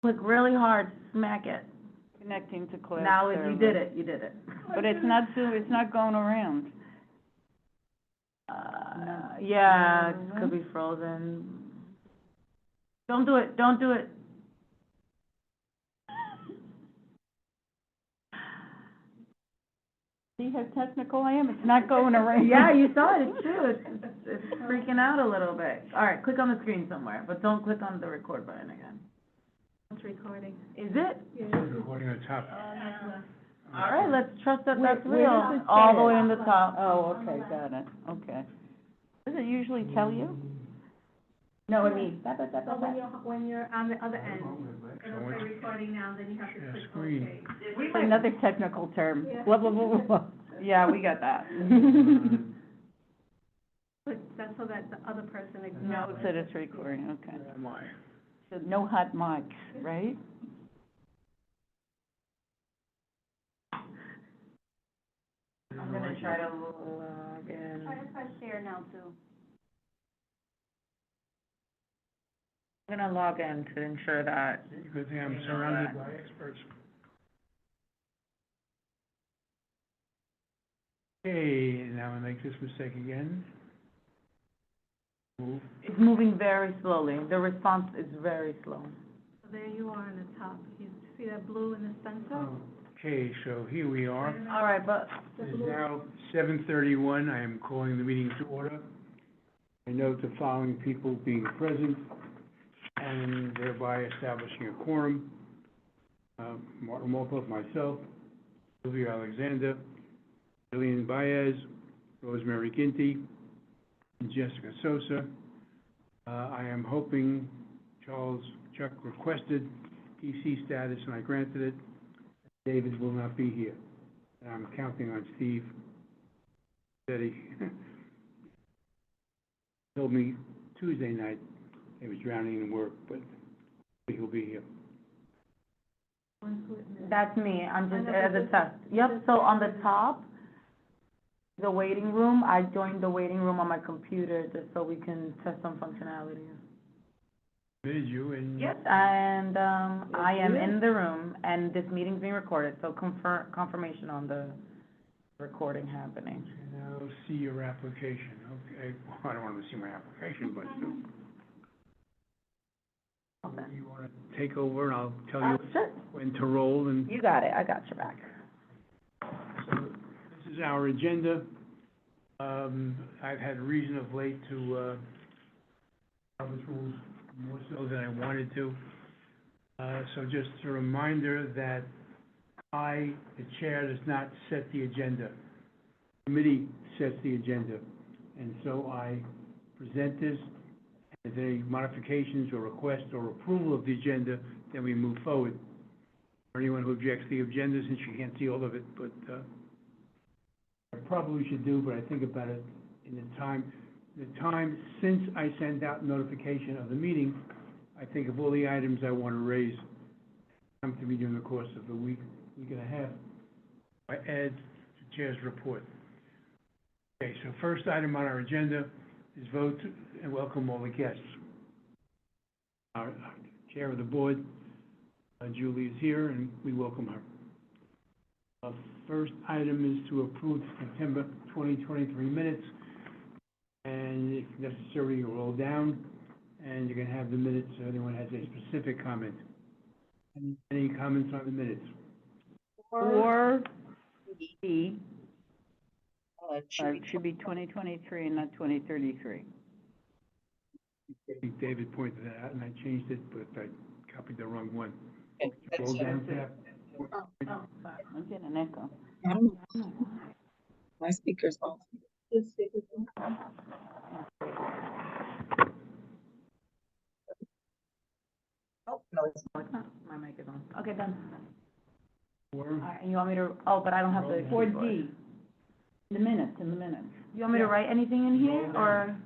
Click really hard, smack it. Connecting to cloud Now, server. you did it, you did it. But it's not going around. Yeah, it could be frozen. Don't do it, don't do it. See how technical I am? It's not going around. Yeah, you saw it, it's true, it's freaking out a little bit. All right, click on the screen somewhere, but don't click on the record button again. It's recording. Is it? Recording on top. All right, let's trust that Where- that's where real. does it say All the it? way in the top. Oh, okay, got it, okay. Does it usually tell you? No, it means. So when you're on the other end, So it'll say recording now, then you have to Share click screen. OK. Another technical term, Yeah. blah, blah, blah, blah. Yeah, we got that. But that's so that the other person Knows acknowledges. that it's recording, okay. My. So no hot mics, right? I'm gonna try to log in. Try to press share now too. I'm gonna log in to ensure that. Good thing I'm surrounded by experts. Okay, now I make this mistake again. Move. It's moving very slowly. The response is very slow. So there you are on the top. You see that blue in the center? Okay, so here we are. All right, but It is now 7:31. I am calling the meeting to order. I note the following people being present and thereby establishing a quorum. Martin Wolfoff, myself, Sylvia Alexander, Lillian Baez, Rosemary Ginty, and Jessica Sosa. I am hoping Charles Chuck requested PC status and I granted it. David will not be here. I'm counting on Steve. That he told me Tuesday night he was drowning in work, but he'll be here. that's me. I'm just as a test. Yep, so on the top, the waiting room, I joined the waiting room on my computer just so we can test some functionalities. Admitted you and. Yes, and, I am in the room, and this meeting's being recorded, so confirmation on the recording happening. Now see your application, okay, well, I don't want to see my application, but Okay. you want to take over and I'll tell you Sure, when to roll and. you got it, I got your back. So this is our agenda. I've had reason of late to, Robert's rules more so than I wanted to. So just a reminder that I, the chair, does not set the agenda. Committee sets the agenda. And so I present this, and if there are any modifications or requests or approval of the agenda, then we move forward. For anyone who objects to the agenda, since you can't see all of it, but, I probably should do, but I think about it in the time since I sent out notification of the meeting, I think of all the items I want to raise, come to me during the course of the week and a half. I add to Chair's report. Okay, so first item on our agenda is vote and welcome all the guests. Our Chair of the Board, Julie, is here, and we welcome her. First item is to approve September 2023 minutes, and if necessary, you roll down, and you can have the minutes if anyone has a specific comment. Any comments on the minutes? Or D, it should be 2023 and not 2033. I think David pointed that out, and I changed it, but I copied the wrong one. Okay, Roll down to that. I'm getting an echo. I don't know. My speaker's off. Oh, no, it's No, it's not. My mic is on. Okay, done. Four. All right, and you want me to, oh, but I don't have the For keyboard. D, in the minutes. You want me to write anything in here, Roll down. or?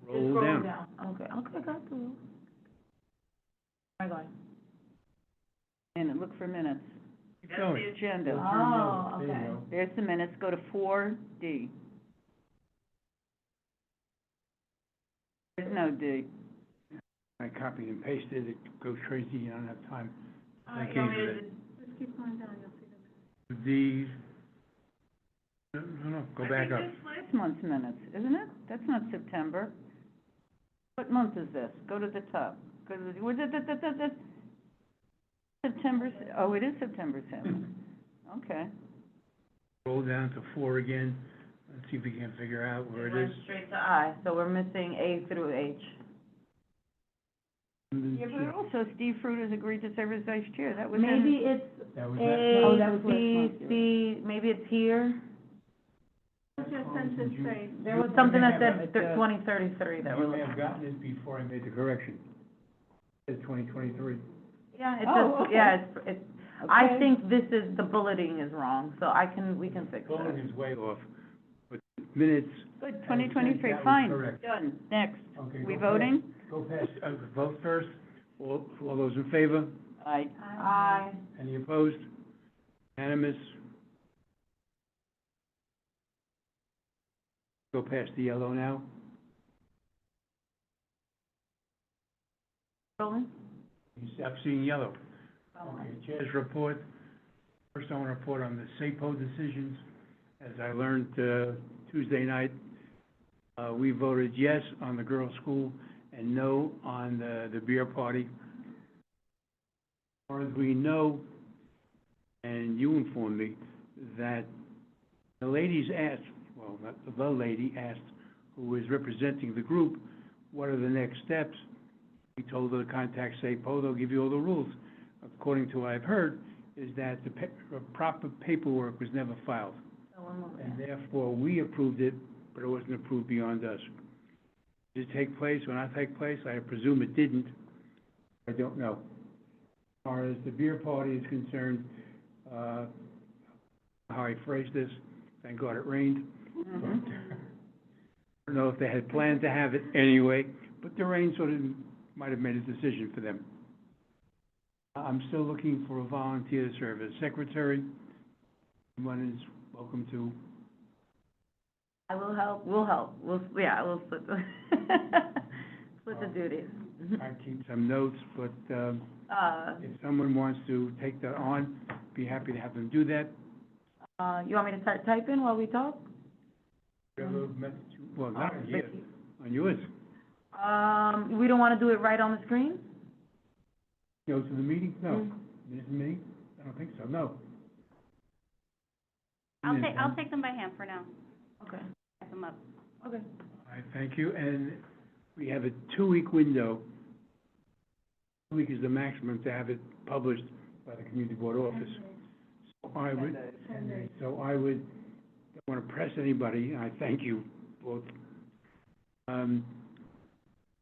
Roll down. Okay, got you. Where am I going? And look for minutes. Keep going. Agenda. Oh, There you okay. go. There's the minutes, go to 4D. There's no D. I copied and pasted, it goes crazy, I don't have time I came to that. Just keep going down, you'll see the minutes. No, go back up. I think that's last month's minutes, isn't it? That's not September. What month is this? Go to the top. Go to the, September, oh, it is September 7th. Okay. Roll down to 4 again. Let's see if we can figure out where It it is. went straight to I, so we're missing A through H. Yeah, but also Steve Fruit has agreed to serve as vice chair. That was in. Maybe it's That was A, that was last B, month, C, maybe it's here. What's your census say? There was something that Yeah, said but, 2033 that we're You may looking have at. gotten it before I made the correction. It's 2023. Yeah, it Oh, just, okay. yeah, it's, I Okay. think this is, the bulleting is wrong, so we can fix Bullet it. is way off, but minutes. Good, 2023, That was fine, correct. done. Next. Okay, We go voting? past- Go past, vote first. All those in favor? Aye. Aye. Any opposed? Unanimous? Go past the yellow now. Rolling? I'm seeing yellow. Okay, Chair's report. First, I want to report on the SAPO decisions. As I learned Tuesday night, we voted yes on the girls' school and no on the beer party. As far as we know, and you informed me, that the ladies asked, well, not the lady asked, who is representing the group, what are the next steps? We told her to contact SAPO, they'll give you all the rules. According to what I've heard, is that the proper paperwork was never filed. So we're moving. And therefore, we approved it, but it wasn't approved beyond us. Did it take place or not take place? I presume it didn't. I don't know. As far as the beer party is concerned, how I phrased this, thank God it rained. Mhm. I don't know if they had planned to have it anyway, but the rain sort of might have made a decision for them. I'm still looking for a volunteer to serve as secretary. Anyone is welcome to. I will help, we'll split the, split the duties. I keep some notes, but, if someone wants to take that on, be happy to have them do that. You want me to start typing while we talk? Whatever method well, not on here, on yours. We don't wanna do it right on the screen? Go to the meeting? No. Mm. Minutes meeting? I don't think so, no. I'll Minutes, huh? take them by hand for now, Okay, type them up. okay. All right, thank you, and we have a 2-week window. 2 week is the maximum to have it published by the community board office. So I would, don't want to press anybody, and I thank you both.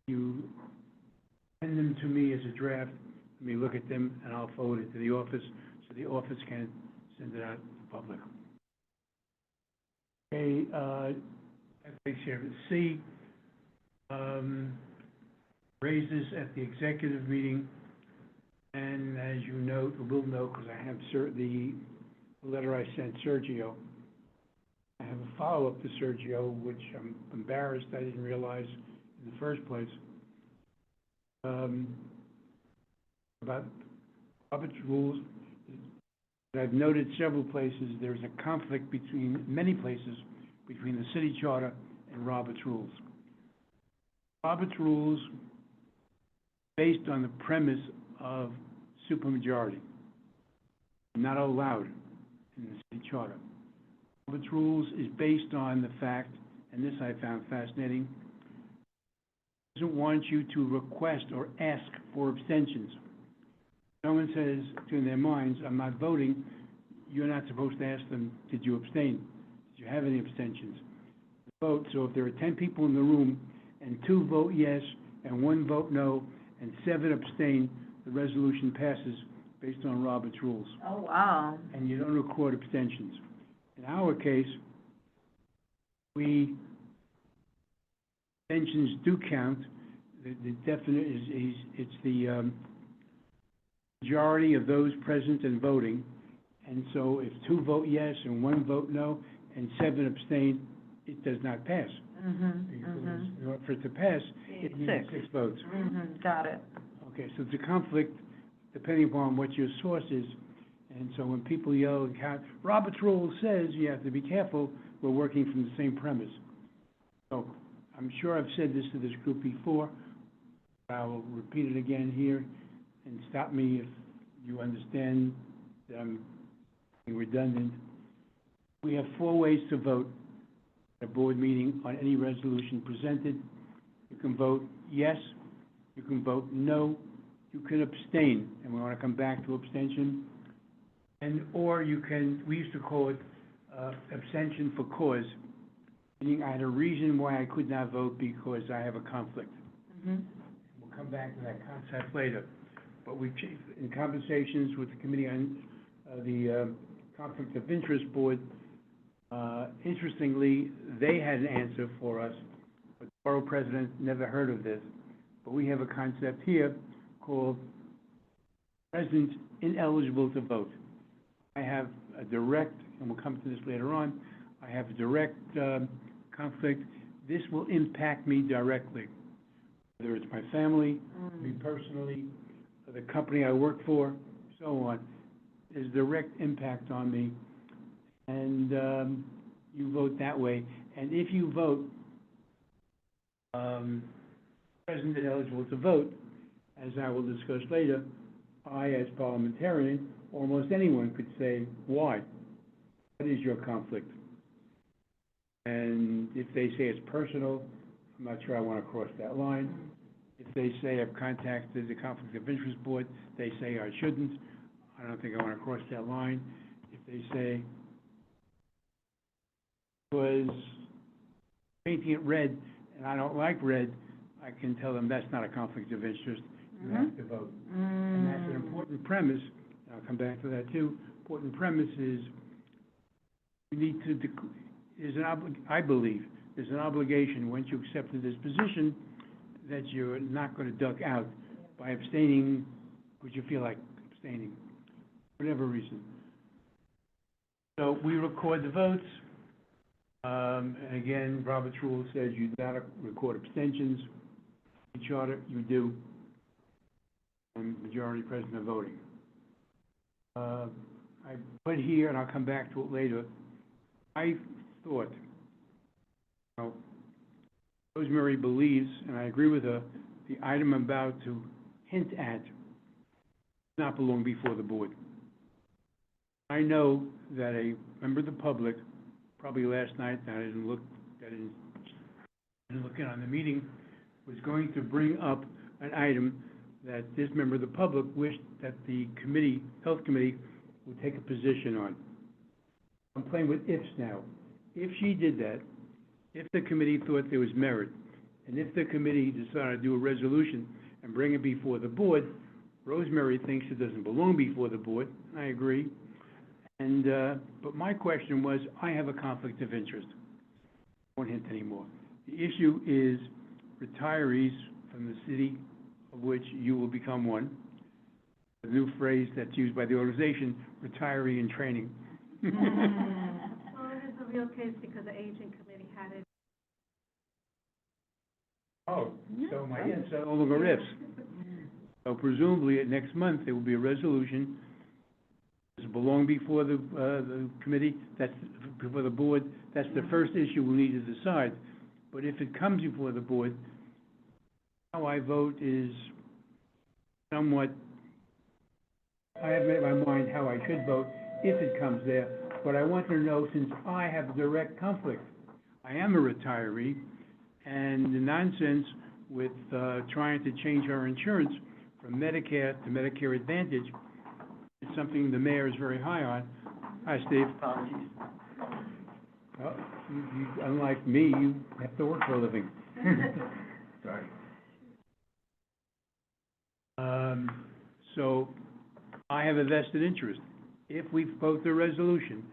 You send them to me as a draft, let me look at them, and I'll forward it to the office, so the office can send it out to the public. Okay, Vice Chairman C, raises at the executive meeting, and as you note, or will note, because I have the letter I sent Sergio, I have a follow-up to Sergio, which I'm embarrassed I didn't realize in the first place, about Robert's rules. I've noted several places, there's a conflict between, many places, between the city charter and Robert's rules. Robert's rules, based on the premise of supermajority, not allowed in the city charter. Robert's rules is based on the fact, and this I found fascinating, doesn't want you to request or ask for abstentions. Someone says to in their minds, I'm not voting, you're not supposed to ask them, did you abstain? Did you have any abstentions? Vote, so if there are 10 people in the room and 2 vote yes and 1 vote no and 7 abstain, the resolution passes based on Robert's rules. Oh, wow. And you don't record abstentions. In our case, abstentions do count. The definite it's the majority of those present and voting. And so if 2 vote yes and 1 vote no and 7 abstain, it does not pass. Because in order for it to pass, it needs 6 votes. Got it. Okay, so it's a conflict depending upon what your source is. And so when people yell, Robert's rule says, you have to be careful, we're working from the same premise. So I'm sure I've said this to this group before, but I will repeat it again here, and stop me if you understand that I'm being redundant. We have 4 ways to vote at a board meeting on any resolution presented. You can vote yes, you can vote no, you can abstain, and we want to come back to abstention. Or you can, we used to call it abstention for cause, meaning I had a reason why I could not vote because I have a conflict. Mhm. We'll come back to that concept later. But we, in conversations with the Committee on the Conflict of Interest Board, interestingly, they had an answer for us, but the borough president never heard of this. But we have a concept here called resident ineligible to vote. I have a direct, and we'll come to this later on, I have a direct conflict. This will impact me directly, whether it's my family, me personally, the company I work for, so on. There's direct impact on me, and you vote that way. And if you vote present and eligible to vote, as I will discuss later, I, as parliamentarian, almost anyone could say, why? What is your conflict? And if they say it's personal, I'm not sure I want to cross that line. If they say I've contacted the Conflict of Interest Board, they say I shouldn't, I don't think I want to cross that line. If they say, was painting it red, and I don't like red, I can tell them that's not a conflict of interest, you have to vote. And that's an important premise, and I'll come back to that too. Important premise is you need to, I believe, there's an obligation, once you accepted this position, that you're not going to duck out by abstaining because you feel like abstaining, whatever reason. So we record the votes. And again, Robert's rule says you do not record abstentions. In charter, you do. And majority present are voting. I put here, and I'll come back to it later, I thought, Rosemary believes, and I agree with her, the item I'm about to hint at does not belong before the board. I know that a member of the public, probably last night, I didn't look in on the meeting, was going to bring up an item that this member of the public wished that the committee, health committee, would take a position on. I'm playing with ifs now. If she did that, if the committee thought there was merit, and if the committee decided to do a resolution and bring it before the board, Rosemary thinks it doesn't belong before the board. I agree. And, but my question was, I have a conflict of interest. I won't hint anymore. The issue is retirees from the city of which you will become one. A new phrase that's used by the organization, retiree in training. Well, it is a real case because the aging committee had it. Oh, so my ifs are no longer ifs. So presumably, at next month, there will be a resolution. Does it belong before the committee? That's before the board. That's the first issue we'll need to decide. But if it comes before the board, how I vote is somewhat, I have made my mind how I should vote if it comes there. But I want to know, since I have a direct conflict, I am a retiree, and the nonsense with trying to change our insurance from Medicare to Medicare Advantage is something the mayor is very high on. Hi, Steve. Apologies. Well, you, unlike me, you have to work for a living. Sorry. So I have a vested interest. If we vote the resolution,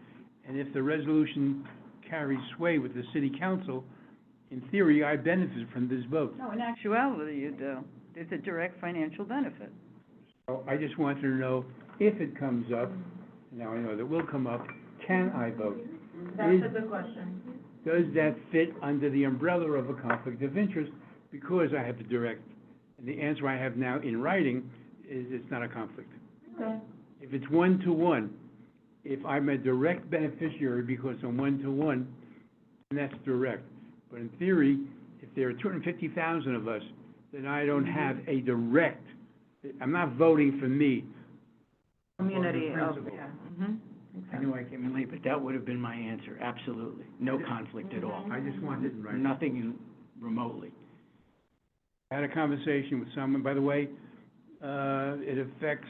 and if the resolution carries sway with the city council, in theory, I benefit from this vote. No, in actuality, you do. There's a direct financial benefit. So I just wanted to know, if it comes up, now I know that will come up, can I vote? That's a good question. Does that fit under the umbrella of a conflict of interest because I have the direct? And the answer I have now in writing is it's not a conflict. Okay. If it's one-to-one, if I'm a direct beneficiary because I'm one-to-one, then that's direct. But in theory, if there are 250,000 of us, then I don't have a direct, I'm not voting for me. Community Or the of, principal. yeah, I know I came in late, but that would have been my answer, absolutely. No conflict at all. I just wanted it right. Nothing remotely. I had a conversation with someone, by the way, it affects,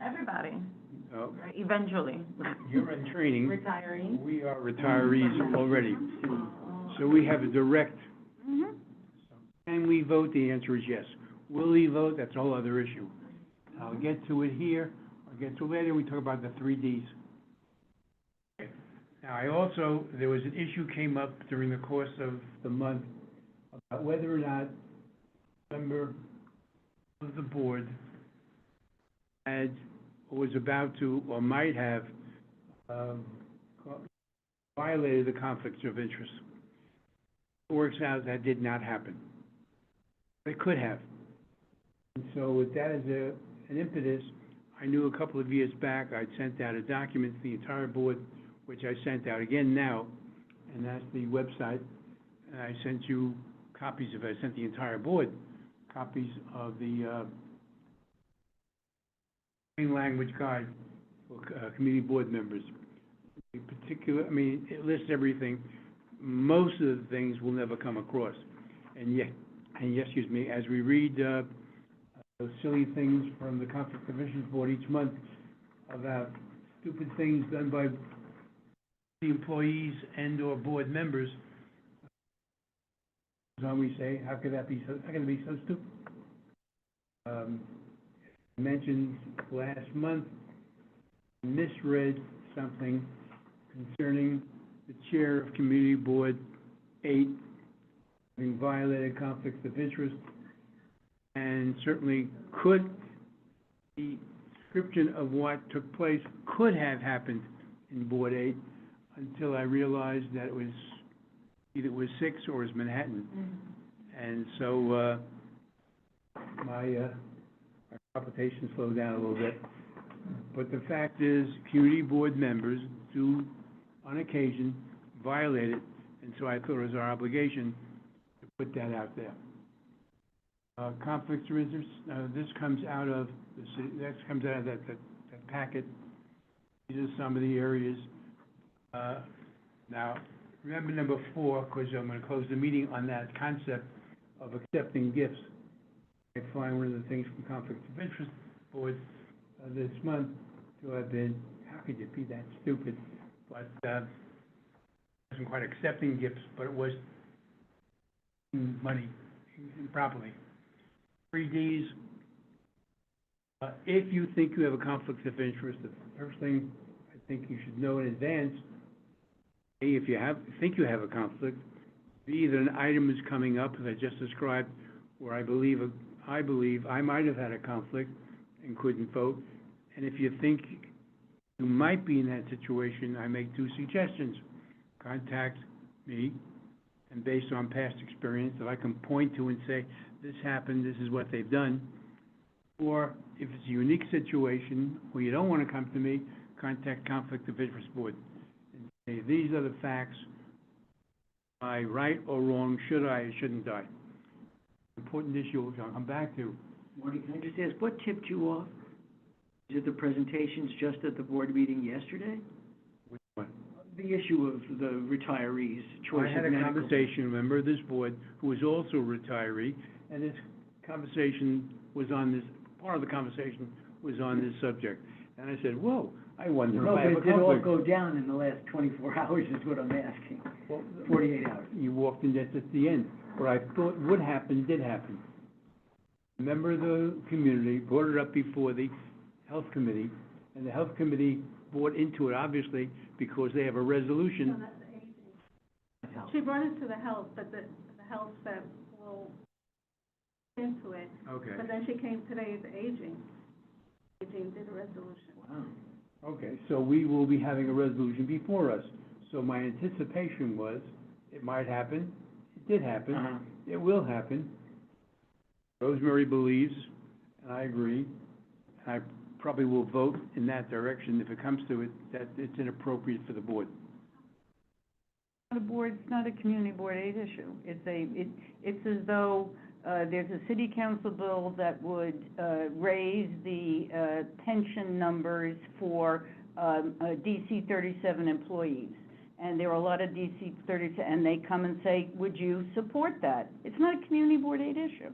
Everybody, oh, right, eventually. you're in training. Retiring. We are retirees already. So we have a direct, Mhm. can we vote? The answer is yes. Will we vote? That's a whole other issue. I'll get to it here, I'll get to it later, we talk about the 3Ds. Now, I also, there was an issue came up during the course of the month about whether or not a member of the board had, or was about to, or might have, violated the conflicts of interest. It works out that did not happen. It could have. And so with that as an impetus, I knew a couple of years back, I'd sent out a document to the entire board, which I sent out again now, and that's the website. And I sent you copies of it. I sent the entire board copies of the plain language guide for community board members. In particular, I mean, it lists everything. Most of the things we'll never come across. And yet, excuse me, as we read those silly things from the Conflict of Interest Board each month about stupid things done by the employees and/or board members, we say, how could that be so? How can it be so stupid? I mentioned last month, misread something concerning the chair of Community Board 8 having violated conflicts of interest, and certainly could, the description of what took place could have happened in Board 8 until I realized that it was, either it was 6 or it was Manhattan. And so, my palpitations slowed down a little bit. But the fact is, community board members do, on occasion, violate it, and so I thought it was our obligation to put that out there. Conflicts of interest, this comes out of the city, that comes out of that packet. These are some of the areas. Now, remember number 4, because I'm gonna close the meeting on that concept of accepting gifts. I find one of the things from Conflict of Interest Board this month to have been, how could you be that stupid? But, it wasn't quite accepting gifts, but it was money improperly. 3Ds, if you think you have a conflict of interest, the first thing I think you should know in advance, A, if you think you have a conflict, B, that an item is coming up, as I just described, where I believe I might have had a conflict and couldn't vote. And if you think you might be in that situation, I make 2 suggestions. Contact me, and based on past experience, if I can point to and say, this happened, this is what they've done. Or if it's a unique situation where you don't want to come to me, contact Conflict of Interest Board and say, these are the facts. Am I right or wrong? Should I or shouldn't I? Important issue which I'll come back to. Marty, can I just ask, what tipped you off? Is it the presentations just at the board meeting yesterday? Which one? The issue of the retirees, choice I had of a medical. conversation with a member of this board who was also a retiree, and this conversation was on this, part of the conversation was on this subject. And I said, whoa, I wonder No, if I but have a it did all conflict. go down in the last 24 hours is what I'm asking. Well, 48 hours. You walked in just at the end. What I thought would happen, did happen. A member of the community brought it up before the health committee, and the health committee bought into it, obviously, because they have a No, resolution. that's the aging. She brought it to the health, but the health said, well, into it. Okay. But then she came today as aging. Aging did a resolution. Wow. Okay, so we will be having a resolution before us. So my anticipation was, it might happen, it did happen, Uh-huh. it will happen. Rosemary believes, and I agree, and I probably will vote in that direction if it comes to it, that it's inappropriate for the board. It's not a community board aid issue. It's as though, there's a city council bill that would, raise the, pension numbers for, DC 37 employees. And there are a lot of DC 37, and they come and say, would you support that? It's not a community board aid issue.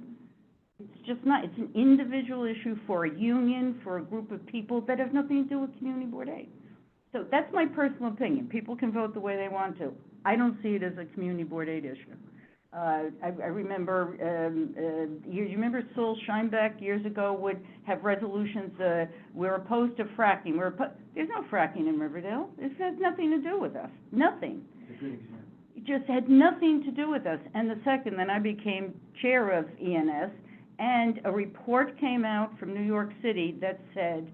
It's just not, it's an individual issue for a union, for a group of people that have nothing to do with community board aid. So that's my personal opinion. People can vote the way they want to. I don't see it as a community board aid issue. I remember, you remember Saul Scheinbeck years ago would have resolutions, we're opposed to fracking, there's no fracking in Riverdale. This has nothing to do with us, nothing. It's a good example. It just had nothing to do with us. And the second, then I became chair of ENS, and a report came out from New York City that said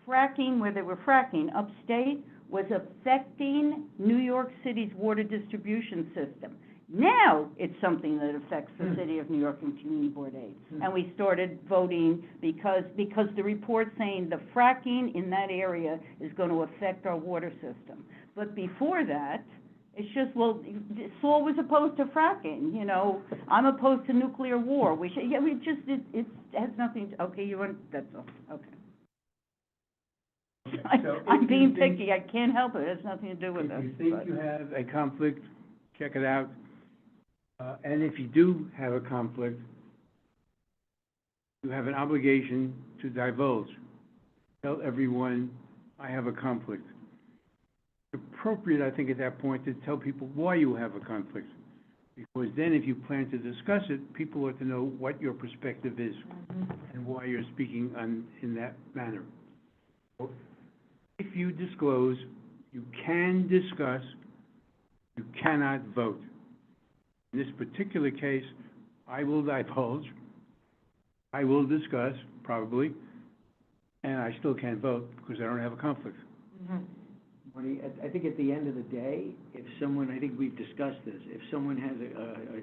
fracking, where they were fracking upstate, was affecting New York City's water distribution system. Now, it's something that affects the city of New York and community board aid. And we started voting because the report's saying the fracking in that area is going to affect our water system. But before that, it's just, well, Saul was opposed to fracking, you know, I'm opposed to nuclear war. It has nothing to, okay, you want, that's all, okay. So I'm if being you think- picky, I can't help it, it has nothing to do with us. If you think you have a conflict, check it out. And if you do have a conflict, you have an obligation to divulge. Tell everyone, I have a conflict. It's appropriate, I think, at that point, to tell people why you have a conflict. Because then if you plan to discuss it, people ought to know what your perspective is and why you're speaking in that manner. If you disclose, you can discuss, you cannot vote. In this particular case, I will divulge, I will discuss, probably, and I still can't vote because I don't have a conflict. Marty, I think at the end of the day, if someone, I think we've discussed this, if someone has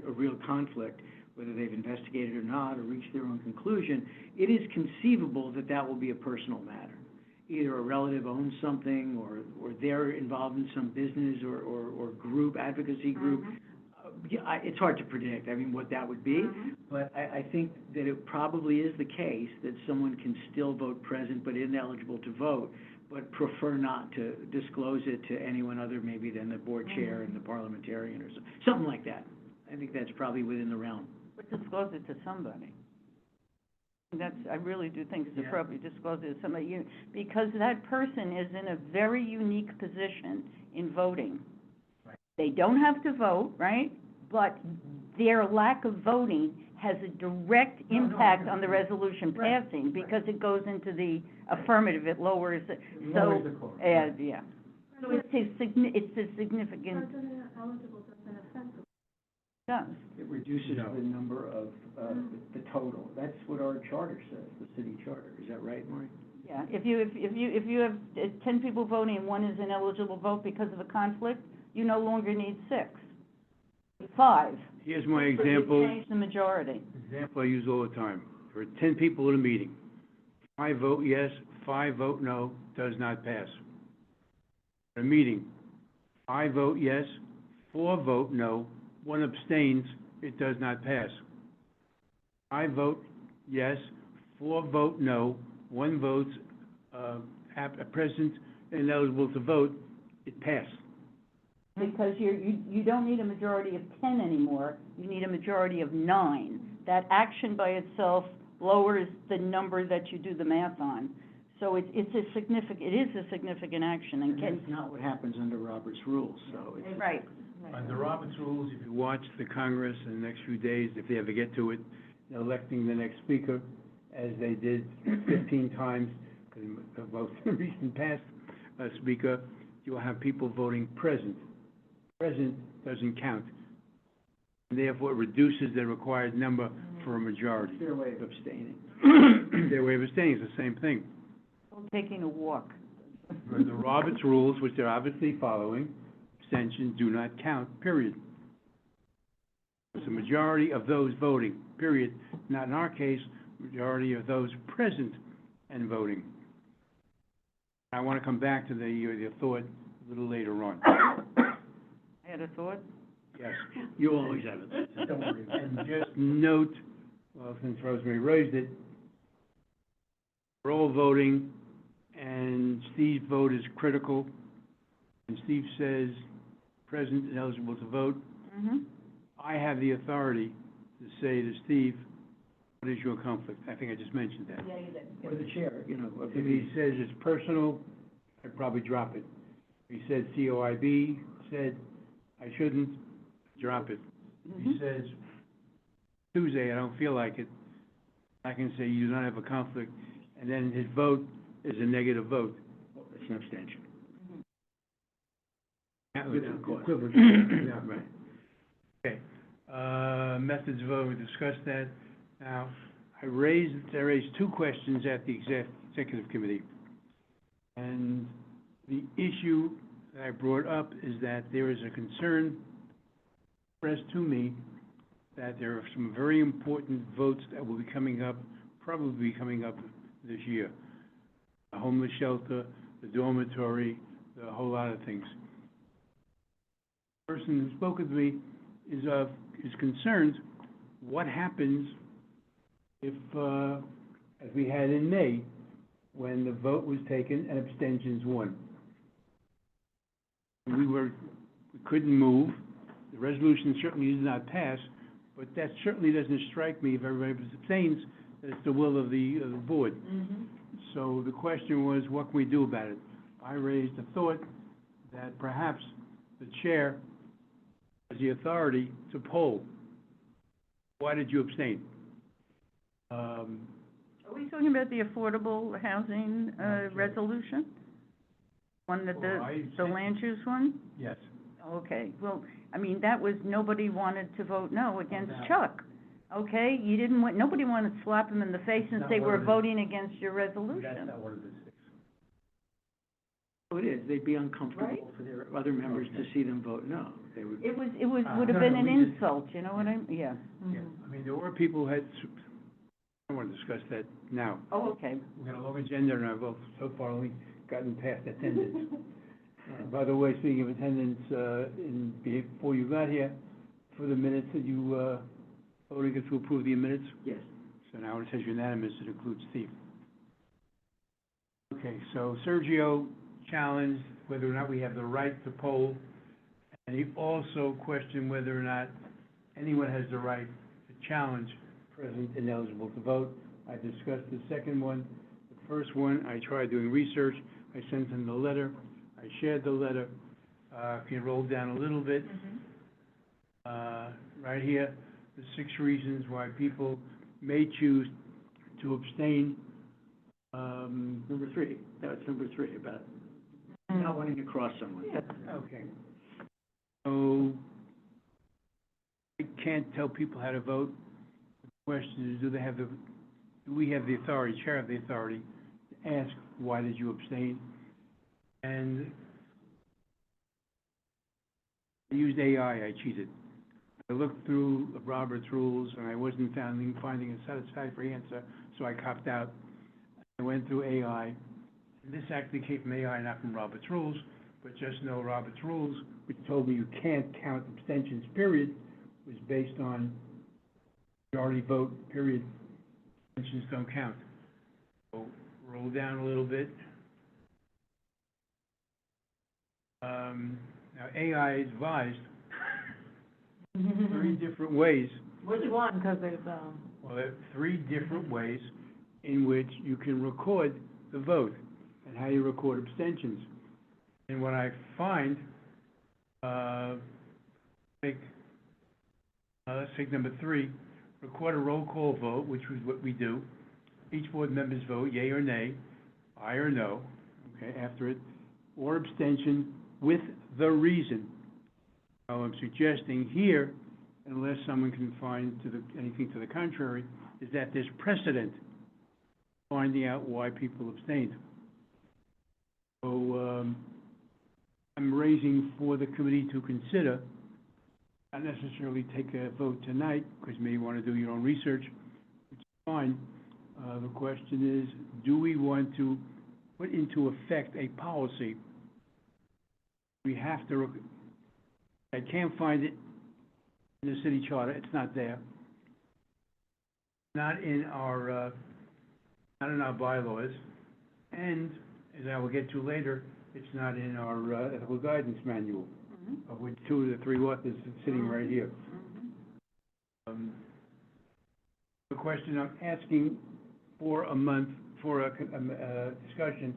a real conflict, whether they've investigated or not, or reached their own conclusion, it is conceivable that that will be a personal matter. Either a relative owns something, or they're involved in some business or group, advocacy group. Yeah, it's hard to predict, I mean, what that would be, but I think that it probably is the case that someone can still vote present but ineligible to vote, but prefer not to disclose it to anyone other maybe than the board chair and the parliamentarian or something like that. I think that's probably within the realm. But disclose it to somebody. I really do think it's appropriate to disclose it to somebody, because that person is in a very unique position in voting. Right. They don't have to vote, right? But their lack of voting has a direct impact on the resolution passing, because it goes into the affirmative, it lowers it. Lowers the quorum. Yeah. So it's a significant, President eligible doesn't affect the does. It reduces No. the number of, the total. That's what our charter says, the city charter. Is that right, Maureen? Yeah, if you have 10 people voting and one is ineligible vote because of a conflict, you no longer need 6. 5. Here's my You example. change the majority. Example I use all the time. There are 10 people in a meeting. 5 vote yes, 5 vote no, does not pass. A meeting, 5 vote yes, 4 vote no, 1 abstains, it does not pass. 5 vote yes, 4 vote no, 1 votes present and eligible to vote, it passed. Because you don't need a majority of 10 anymore, you need a majority of 9. That action by itself lowers the number that you do the math on. So it is a significant action, and And that's not what happens under Robert's rules, so it's. Right. Under Robert's rules, if you watch the Congress in the next few days, if they ever get to it, electing the next speaker, as they did 15 times, both the recent past speaker, you'll have people voting present. Present doesn't count. And therefore, it reduces the required number for a majority. Their way of abstaining. Their way of abstaining is the same thing. Taking a walk. Under Robert's rules, which they're obviously following, abstentions do not count, period. It's a majority of those voting, period. Not in our case, majority of those present and voting. I want to come back to the thought a little later on. I had a thought. Yes. You always have it. Don't worry. And just note, well, since Rosemary raised it, we're all voting, and Steve's vote is critical. And Steve says, present and eligible to vote. Mm-hmm. I have the authority to say to Steve, what is your conflict? I think I just mentioned that. Yeah, you did. Or the chair, you know, of If he says it's personal, I'd probably drop it. If he said COIB, said I shouldn't, drop it. If he says Tuesday, I don't feel like it, I can say you do not have a conflict, and then his vote is a negative vote. It's an abstention. That was Without cause. equivalent. Yeah, Right. Okay, methods of vote, we discussed that. Now, I raised two questions at the executive committee. And the issue that I brought up is that there is a concern expressed to me that there are some very important votes that will be coming up, probably coming up this year. The homeless shelter, the dormitory, a whole lot of things. The person who spoke with me is concerned, what happens if, as we had in May, when the vote was taken and abstentions won? We couldn't move, the resolution certainly did not pass, but that certainly doesn't strike me, if everybody abstains, that it's the will of the board. Mm-hmm. So the question was, what can we do about it? I raised the thought that perhaps the chair has the authority to poll. Why did you abstain? Are we talking about the affordable housing, resolution? One that Well, I the think- land use one? Yes. Okay, well, I mean, that was, nobody wanted to vote no against No. Chuck. Okay, you didn't want, nobody wanted to slap him in the face and Not say, one we're of the- voting against your resolution. one of the six. Oh, it is, they'd be uncomfortable Right? for their other members to see them vote no. They would, It would have no, been no, an we just- insult, you know what I mean? Yeah. Yeah, I mean, there were people who had, I don't want to discuss that now. Oh, okay. We've got a long agenda, and I've so far only gotten past attendance. By the way, speaking of attendance, before you got here, for the minutes, that you voted to approve the minutes? yes. So now it says unanimous, it includes Steve. Okay, so Sergio challenged whether or not we have the right to poll, and he also questioned whether or not anyone has the right to challenge present and eligible to vote. I discussed the second one. The first one, I tried doing research, I sent him the letter, I shared the letter. If you roll down a little bit, right here, the 6 reasons why people may choose to abstain. Number 3, that's number 3, about not wanting to cross someone. Okay. So, I can't tell people how to vote. The question is, do we have the authority, chair have the authority, to ask, why did you abstain? And I used AI, I cheated. I looked through Robert's rules, and I wasn't finding a satisfactory answer, so I copped out. I went through AI, and this actually came from AI, not from Robert's rules, but just know Robert's rules, which told me you can't count abstentions, period, was based on majority vote, period. Abstentions don't count. So roll down a little bit. Now, AI advised 3 different ways. Which one? Because there's, Well, there are 3 different ways in which you can record the vote and how you record abstentions. And what I find, let's take number 3, record a roll call vote, which is what we do. Each board member's vote, yea or nay, aye or no, okay, after it, or abstention with the reason. So I'm suggesting here, unless someone can find anything to the contrary, is that there's precedent finding out why people abstained. So, I'm raising for the committee to consider, not necessarily take a vote tonight, because you may want to do your own research, which is fine. The question is, do we want to put into effect a policy, we have to, I can't find it in the city charter, it's not there. Not in our bylaws, and, as I will get to later, it's not in our ethical guidance manual, Mhm. of which two of the three authors are sitting right here. Mhm. The question I'm asking for a month, for a discussion,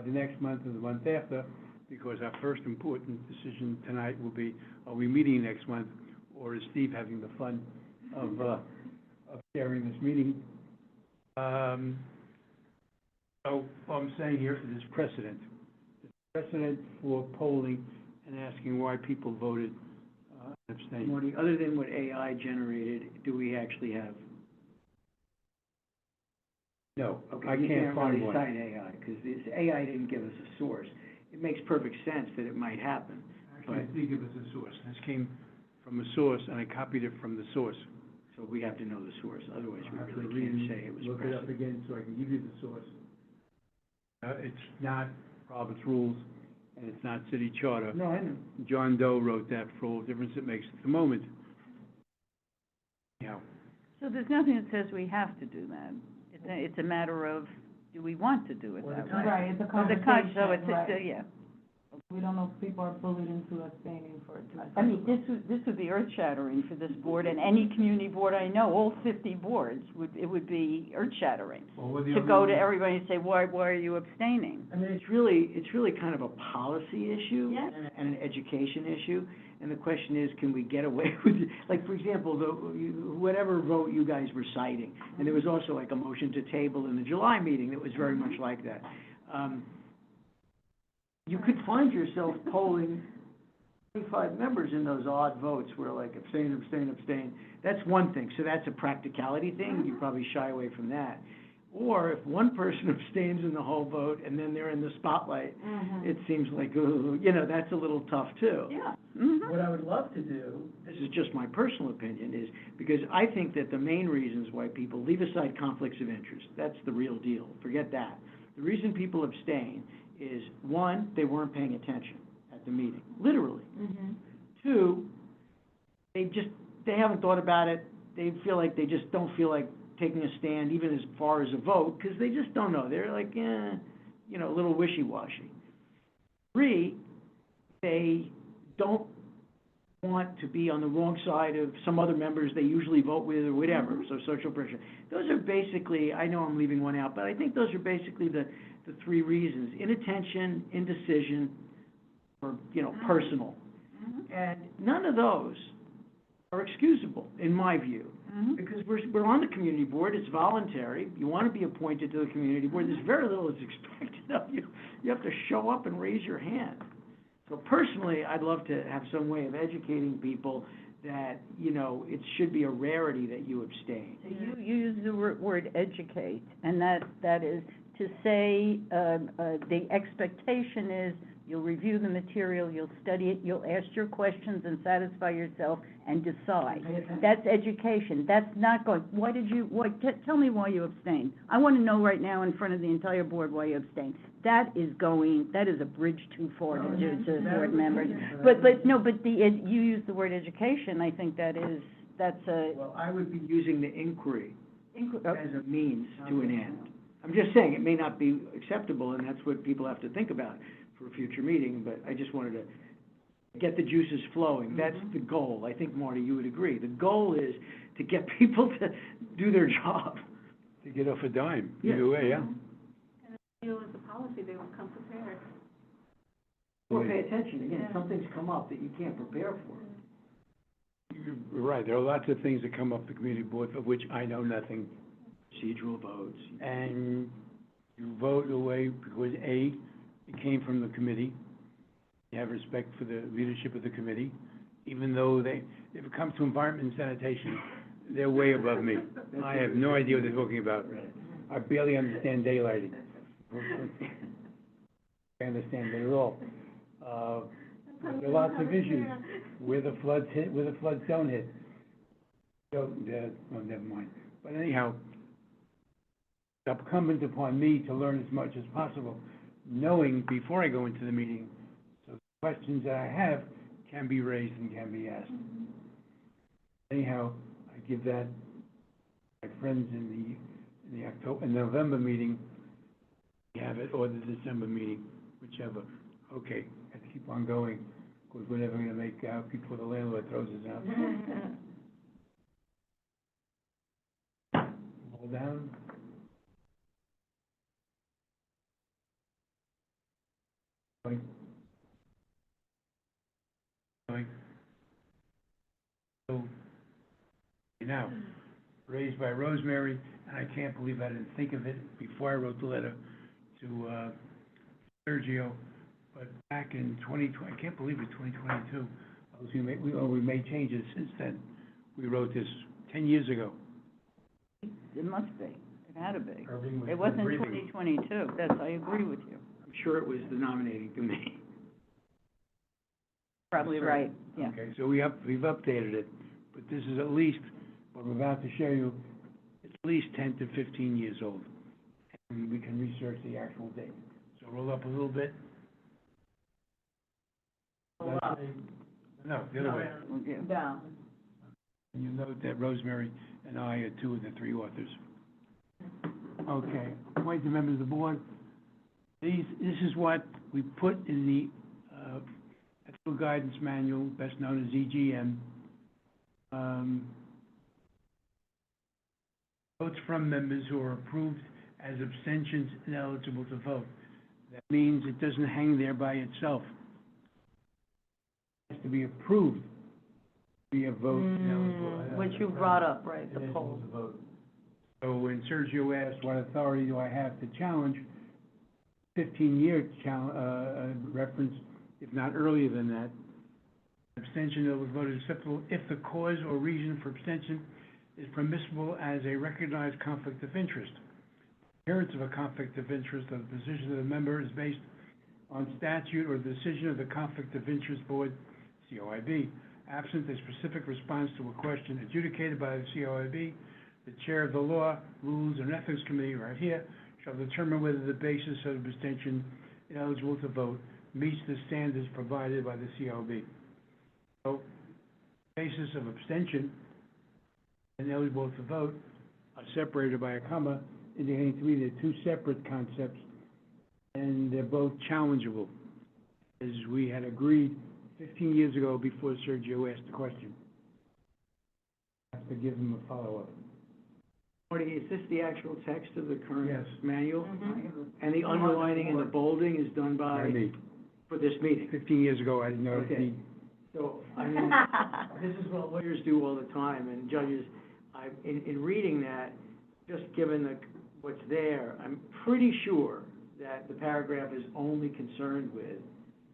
the next month or the month after, because our first important decision tonight will be, are we meeting next month, or is Steve having the fun of chairing this meeting? So what I'm saying here is precedent. Precedent for polling and asking why people voted abstain. Marty, other than what AI generated, do we actually have? No, Okay, I you can't find really one. cite AI, because this AI didn't give us a source. It makes perfect sense that it might happen. Actually, it did give us a source. This came from a source, and I copied it from the source. So we have to know the source, otherwise I'll we have to really can't read, say it was look it up precedent. again so I can give you the source. It's not Robert's Rules, and it's not city charter. No, I know. John Doe wrote that for all the difference it makes at the moment. Yeah. So there's nothing that says we have to do that. It's a matter of, do we want to do it Or the that time. way? Right, it's a Or the conversation, so it's, right. yeah. We don't know if people are bullied into abstaining for it. I mean, this would be earth-shattering for this board, and any community board I know, all 50 boards, it would be earth-shattering. Well, what the To other go to one- everybody and say, why are you abstaining? I mean, it's really kind of a policy issue Yes. and an education issue. And the question is, can we get away with it? Like, for example, whatever vote you guys were citing, and there was also like a motion to table in the July meeting that was very much like that. You could find yourself polling 25 members in those odd votes where like abstain, abstain, abstain. That's one thing, so that's a practicality thing, you probably shy away from that. Or if one person abstains in the whole vote and then they're in the spotlight, it seems like, ooh, that's a little tough too. Yeah. Mhm. What I would love to do, this is just my personal opinion, is because I think that the main reasons why people leave aside conflicts of interest, that's the real deal, forget that. The reason people abstain is, one, they weren't paying attention at the meeting, literally. Two, they haven't thought about it, they feel like they just don't feel like taking a stand, even as far as a vote, because they just don't know, they're like, a little wishy-washy. Three, they don't want to be on the wrong side of some other members they usually vote with or whatever, so social pressure. Those are basically, I know I'm leaving one out, but I think those are basically the three reasons: inattention, indecision, or, personal. And none of those are excusable, in my view, because we're on the community board, it's voluntary, you want to be appointed to the community board, there's very little that's expected of you. You have to show up and raise your hand. So personally, I'd love to have some way of educating people that, it should be a rarity that you abstain. So you use the word educate, and that is to say, the expectation is you'll review the material, you'll study it, you'll ask your questions and satisfy yourself and decide. That's education. That's not going, tell me why you abstained. I want to know right now in front of the entire board why you abstained. That is a bridge too far to do to board members. You use the word education, I think that's a. Well, I would be using the inquiry Inqu- as a means to an end. I'm just saying, it may not be acceptable, and that's what people have to think about for a future meeting, but I just wanted to get the juices flowing. That's the goal. I think, Marty, you would agree. The goal is to get people to do their job. To get off a dime, Yeah. either way, yeah. And if they feel it's a policy, they will come prepared. Or pay attention, again, something's come up that you can't prepare for. You're right, there are lots of things that come up the community board of which I know nothing. Procedural votes. And you vote away because A, it came from the committee. You have respect for the leadership of the committee, even though if it comes to environment and sanitation, they're way above me. I have no idea what they're talking about. I barely understand daylighting. I understand it at all. But there are lots of issues where the floods hit, where the floods don't hit. So, never mind. But anyhow, it's incumbent upon me to learn as much as possible knowing before I go into the meeting, so the questions that I have can be raised and can be asked. Anyhow, I give that, my friends in the November meeting, we have it, or the December meeting, whichever. Okay, have to keep on going, because we're never gonna make out before the landlord throws us out. Hold down. Going. Going. So, now, raised by Rosemary, and I can't believe I didn't think of it before I wrote the letter to Sergio, but back in 2020, I can't believe it's 2022. We made changes since then. We wrote this 10 years ago. It must be, it had to be. Irving was It wasn't breathing. 2022, I agree with you. I'm sure it was the nominating committee. Probably right, yeah. Okay, so we've updated it, but this is at least, what I'm about to show you, it's at least 10 to 15 years old. And we can research the actual date. So roll up a little bit. Roll up. No, the other way. Yeah. Down. And you note that Rosemary and I are two of the three authors. Okay, appoint the members of the board. This is what we put in the Ethical Guidance Manual, best known as EGM. Votes from members who are approved as abstentions ineligible to vote. That means it doesn't hang there by itself. It has to be approved to be a vote ineligible. Which you brought up, right, the Ineligible poll. to vote. So when Sergio asked, what authority do I have to challenge, 15-year reference, if not earlier than that, abstention of the vote is acceptable if the cause or reason for abstention is permissible as a recognized conflict of interest. Appearance of a conflict of interest of the position of the member is based on statute or the decision of the Conflict of Interest Board, COIB. Absent a specific response to a question adjudicated by the COIB, the chair of the Law, Rules, and Ethics Committee, right here, shall determine whether the basis of abstention ineligible to vote meets the standards provided by the COIB. So, basis of abstention ineligible to vote are separated by a comma, indicating to me they're two separate concepts, and they're both challengeable, as we had agreed 15 years ago before Sergio asked the question. I have to give him a follow-up. Marty, is this the actual text of the current Yes. manual? Mhm. And the underlining and the bolding is done By by, me. for this meeting? 15 years ago, I didn't know it'd Okay. be. So, I mean, this is what lawyers do all the time, and judges, in reading that, just given what's there, I'm pretty sure that the paragraph is only concerned with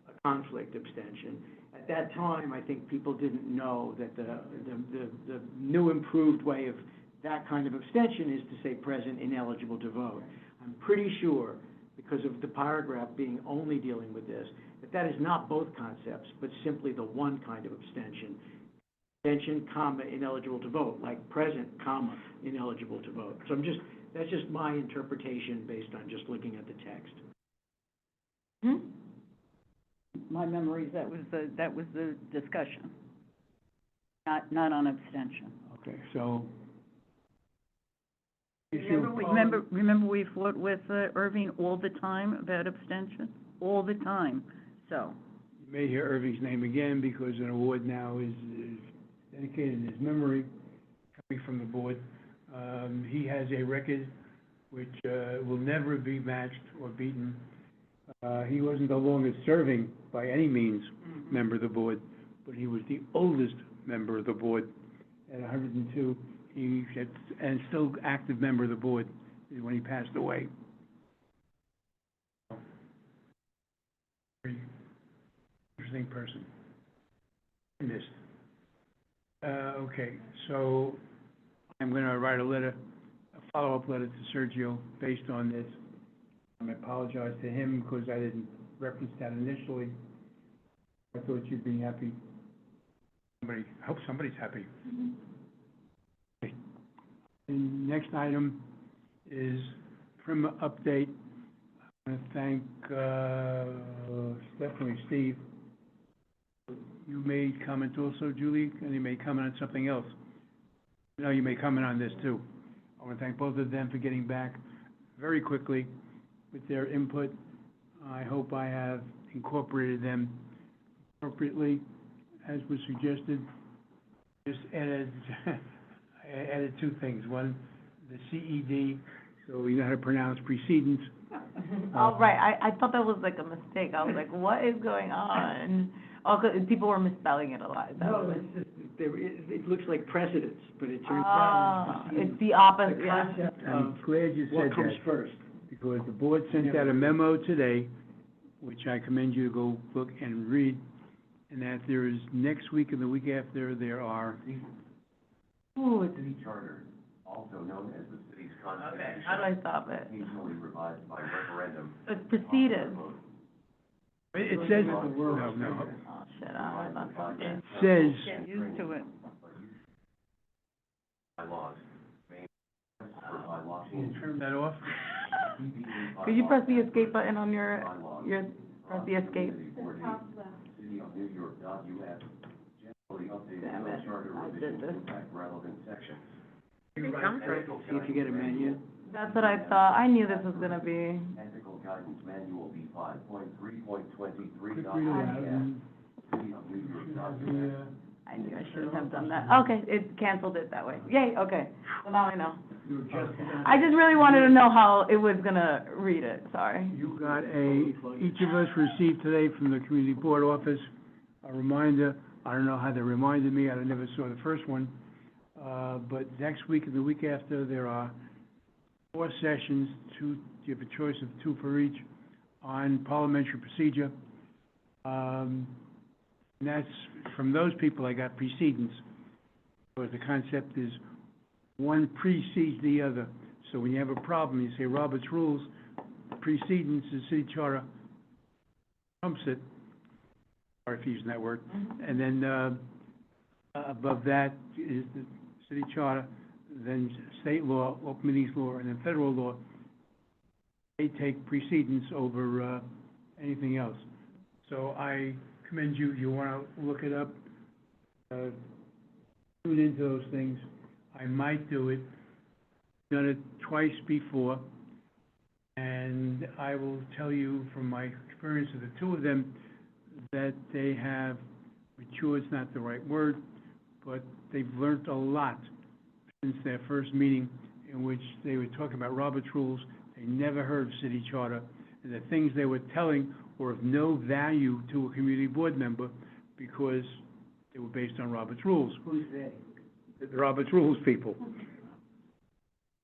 a conflict abstention. At that time, I think people didn't know that the new improved way of that kind of abstention is to say present, ineligible to vote. I'm pretty sure, because of the paragraph being only dealing with this, that is not both concepts, but simply the one kind of abstention. Abstention, comma, ineligible to vote, like present, comma, ineligible to vote. So that's just my interpretation based on just looking at the text. My memory is that was the discussion, not on abstention. Okay, so. Remember we fought with Irving all the time about abstention? All the time, so. You may hear Irving's name again because an award now is dedicated in his memory, coming from the board. He has a record which will never be matched or beaten. He wasn't the longest serving by any means member of the board, but he was the oldest member of the board at 102. And still active member of the board when he passed away. Very interesting person. Missed. Okay, so I'm going to write a follow-up letter to Sergio based on this. I apologize to him because I didn't reference that initially. I thought you'd be happy. I hope somebody's happy. Okay. The next item is PRIMA update. I'm I want to thank, Stephanie, Steve. You made comments also, Julie, and you made comment on something else. No, you made comment on this too. I want to thank both of them for getting back very quickly with their input. I hope I have incorporated them appropriately, as was suggested. Just added, I added two things. One, the CED, so we know how to pronounce precedence. Oh, right, I thought that was like a mistake. I was like, what is going on? Oh, 'cause people were misspelling it a lot. That No, was- it's just, it looks like precedence, but it turns Oh, out it's it's precedence. the opposite, The yeah. concept I'm of glad you what said comes that, first. because the board sent out a memo today, which I commend you to go look and read, and that there is, next week and the week after, there are, Ooh, it's, City charter, also known as the city's okay, constitution, how do I stop it? occasionally revised by referendum. It's preceded. it says, no, Oh, shit, I don't know about it this. says, Get used to it. Bylaws, main, or bylaw can you change. turn that off? Could you press the escape button on your, press the escape? Top left. City of New York, .us, generally updated Damn it, charter I did revisions this. impact relevant sections. See if you get a menu. That's what I thought. I knew this was gonna be. Ethical Guidance Manual V 5.3.23. Quick read aloud, and City of New York, the, .us. I knew I shouldn't have done that. Okay, it canceled it that way. Yay, okay. So now I know. You were just about- I just really wanted to know how it was gonna read it, sorry. You got each of us received today from the community board office, a reminder. I don't know how they reminded me, I never saw the first one. But next week and the week after, there are 4 sessions, you have a choice of 2 for each, on parliamentary procedure. And that's, from those people, I got precedence. Because the concept is, one precedes the other. So when you have a problem, you say Robert's Rules, precedence is city charter, trumps it, or if you're using that word. And then, above that is the city charter, then state law, open meetings law, and then federal law. They take precedence over, anything else. So I commend you, you wanna look it up, tune into those things. I might do it, done it twice before, and I will tell you from my experience of the 2 of them, that they have matured's not the right word, but they've learned a lot since their first meeting, in which they were talking about Robert's Rules. They never heard of city charter, and the things they were telling were of no value to a community board member because they were based on Robert's Rules. Who's they? The Robert's Rules people.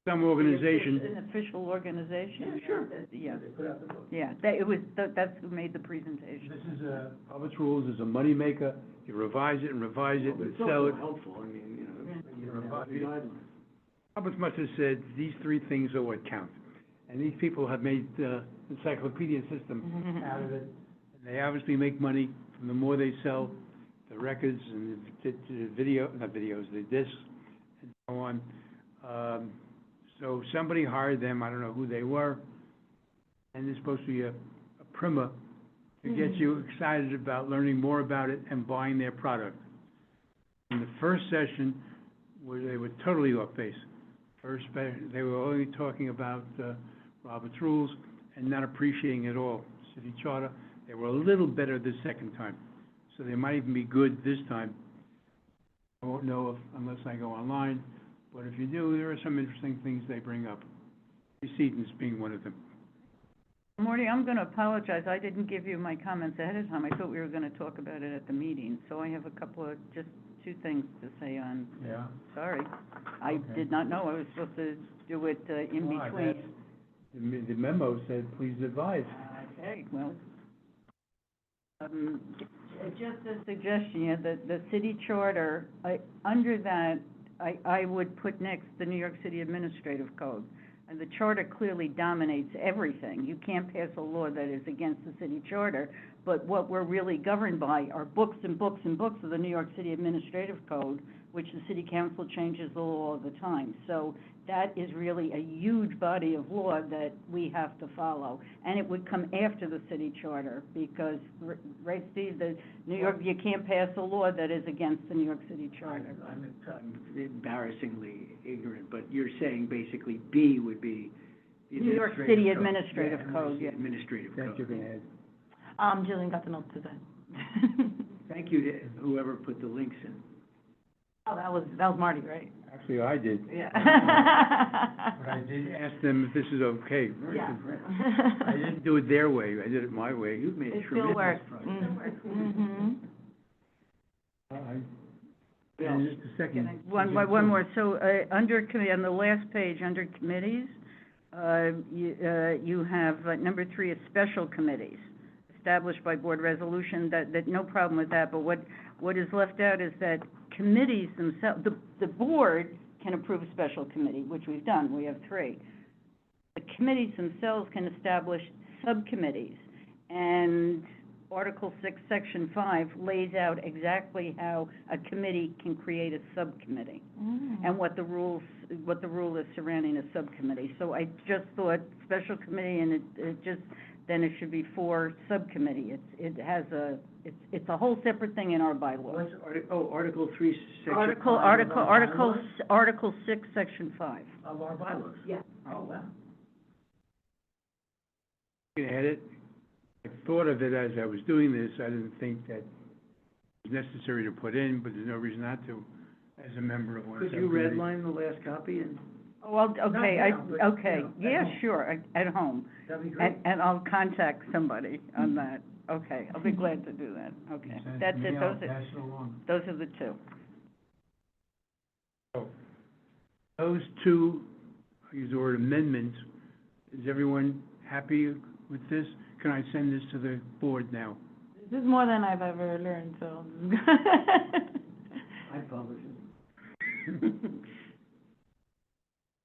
Some organization, An official organization? Yeah, sure. Yeah, They put out the book. yeah, that, it was, that's who made the presentation. this is Robert's Rules is a moneymaker. You revise it and revise it But and it's sell also it. helpful, I mean, you know, Yeah. the guidelines. Roberts must have said, these 3 things are what count. And these people have made the encyclopedia system out of it. And they obviously make money from the more they sell, the records and the video, not videos, the discs, and so on. So somebody hired them, I don't know who they were, and it's supposed to be a primer to get you excited about learning more about it and buying their product. In the first session, where they were totally off base. They were only talking about Robert's Rules and not appreciating at all city charter. They were a little better the second time, so they might even be good this time. I won't know unless I go online, but if you do, there are some interesting things they bring up. Precedence being one of them. Morty, I'm gonna apologize, I didn't give you my comments ahead of time, I thought we were gonna talk about it at the meeting, so I have a couple of, just 2 things to say on, Yeah. sorry. I Okay. did not know I was supposed to do it, in Why? between. The memo said, please advise. Okay, well, just a suggestion, yeah, the city charter, under that, I would put next the New York City Administrative Code. And the charter clearly dominates everything. You can't pass a law that is against the city charter, but what we're really governed by are books and books and books of the New York City Administrative Code, which the city council changes the law all the time. So that is really a huge body of law that we have to follow. And it would come after the city charter, because, right, Steve, the New York, you can't pass a law that is against the New York City charter. I'm embarrassingly ignorant, but you're saying basically B would be the New York administrative City code. Administrative Yeah, Code, yeah. Administrative That code. you're gonna add. Jillian got the note to that. Thank you to whoever put the links in. Oh, that was Marty, right? Actually, I did. Yeah. But I did ask them if this is okay. Yeah. I didn't do it their way, I did it my way. You've made It a still tremendous works. progress. Mm-hmm. And just a second. One more, so, under committee, on the last page, under committees, you have, number 3 is special committees, established by board resolution, that, no problem with that, but what is left out is that committees themselves, the board can approve a special committee, which we've done, we have 3. The committees themselves can establish subcommittees, and Article 6, Section 5 lays out exactly how a committee can create a subcommittee, and what the rule is surrounding a subcommittee. So I just thought special committee, and it just, then it should be for subcommittee. It's a whole separate thing in our bylaws. Article 3, Section 5. Article 6, Section 5. Of our bylaws? Yeah. Oh, wow. You can add it. I thought of it as I was doing this, I didn't think that it was necessary to put in, but there's no reason not to, as a member of one of the Could you subcommittees. redline the last copy and? Oh, well, okay, now, but, okay, you know, yeah, at home. sure, at home. That'd be great. And I'll contact somebody on that. Okay, I'll be glad to do that, You okay. send it That's to me, it, I'll pass it along. those are the 2. So, those 2, I use the word amendments, is everyone happy with this? Can I send this to the board now? This is more than I've ever learned, so. I publish it.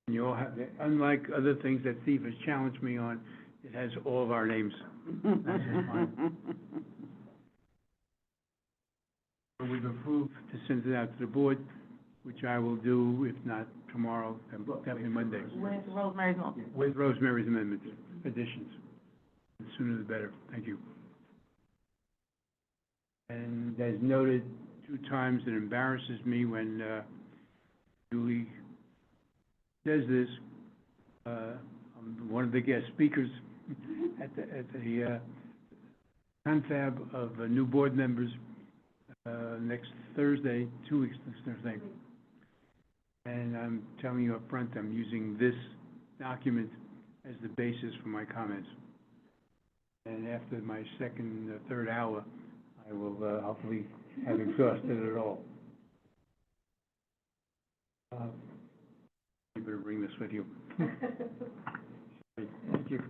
You all have, unlike other things that Steve has challenged me on, it has all of our names. That's just fine. We've approved to send it out to the board, which I will do, if not tomorrow, then definitely Monday, With Rosemary's note. with Rosemary's amendments, additions. The sooner the better, thank you. And as noted 2 times, it embarrasses me when Julie says this. I'm one of the guest speakers at the confab of new board members next Thursday, 2 weeks next Thursday. And I'm telling you up front, I'm using this document as the basis for my comments. And after my second, third hour, I will hopefully have exhausted it all. You better bring this with you. Thank you.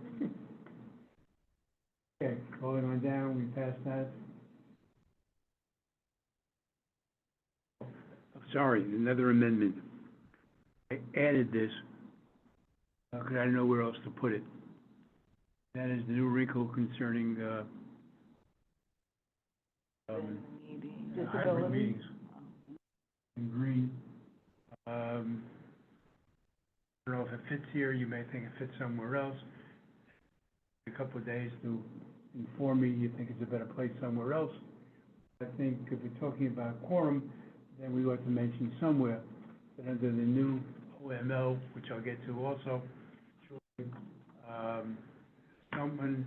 Okay, rolling on down, we passed that. Oh, sorry, another amendment. I added this, because I didn't know where else to put it. That is the new wrinkle concerning, hybrid meetings. In green. I don't know if it fits here, you may think it fits somewhere else. A couple of days to inform me you think it's a better place somewhere else. I think if we're talking about quorum, then we ought to mention somewhere that under the new OML, which I'll get to also, someone,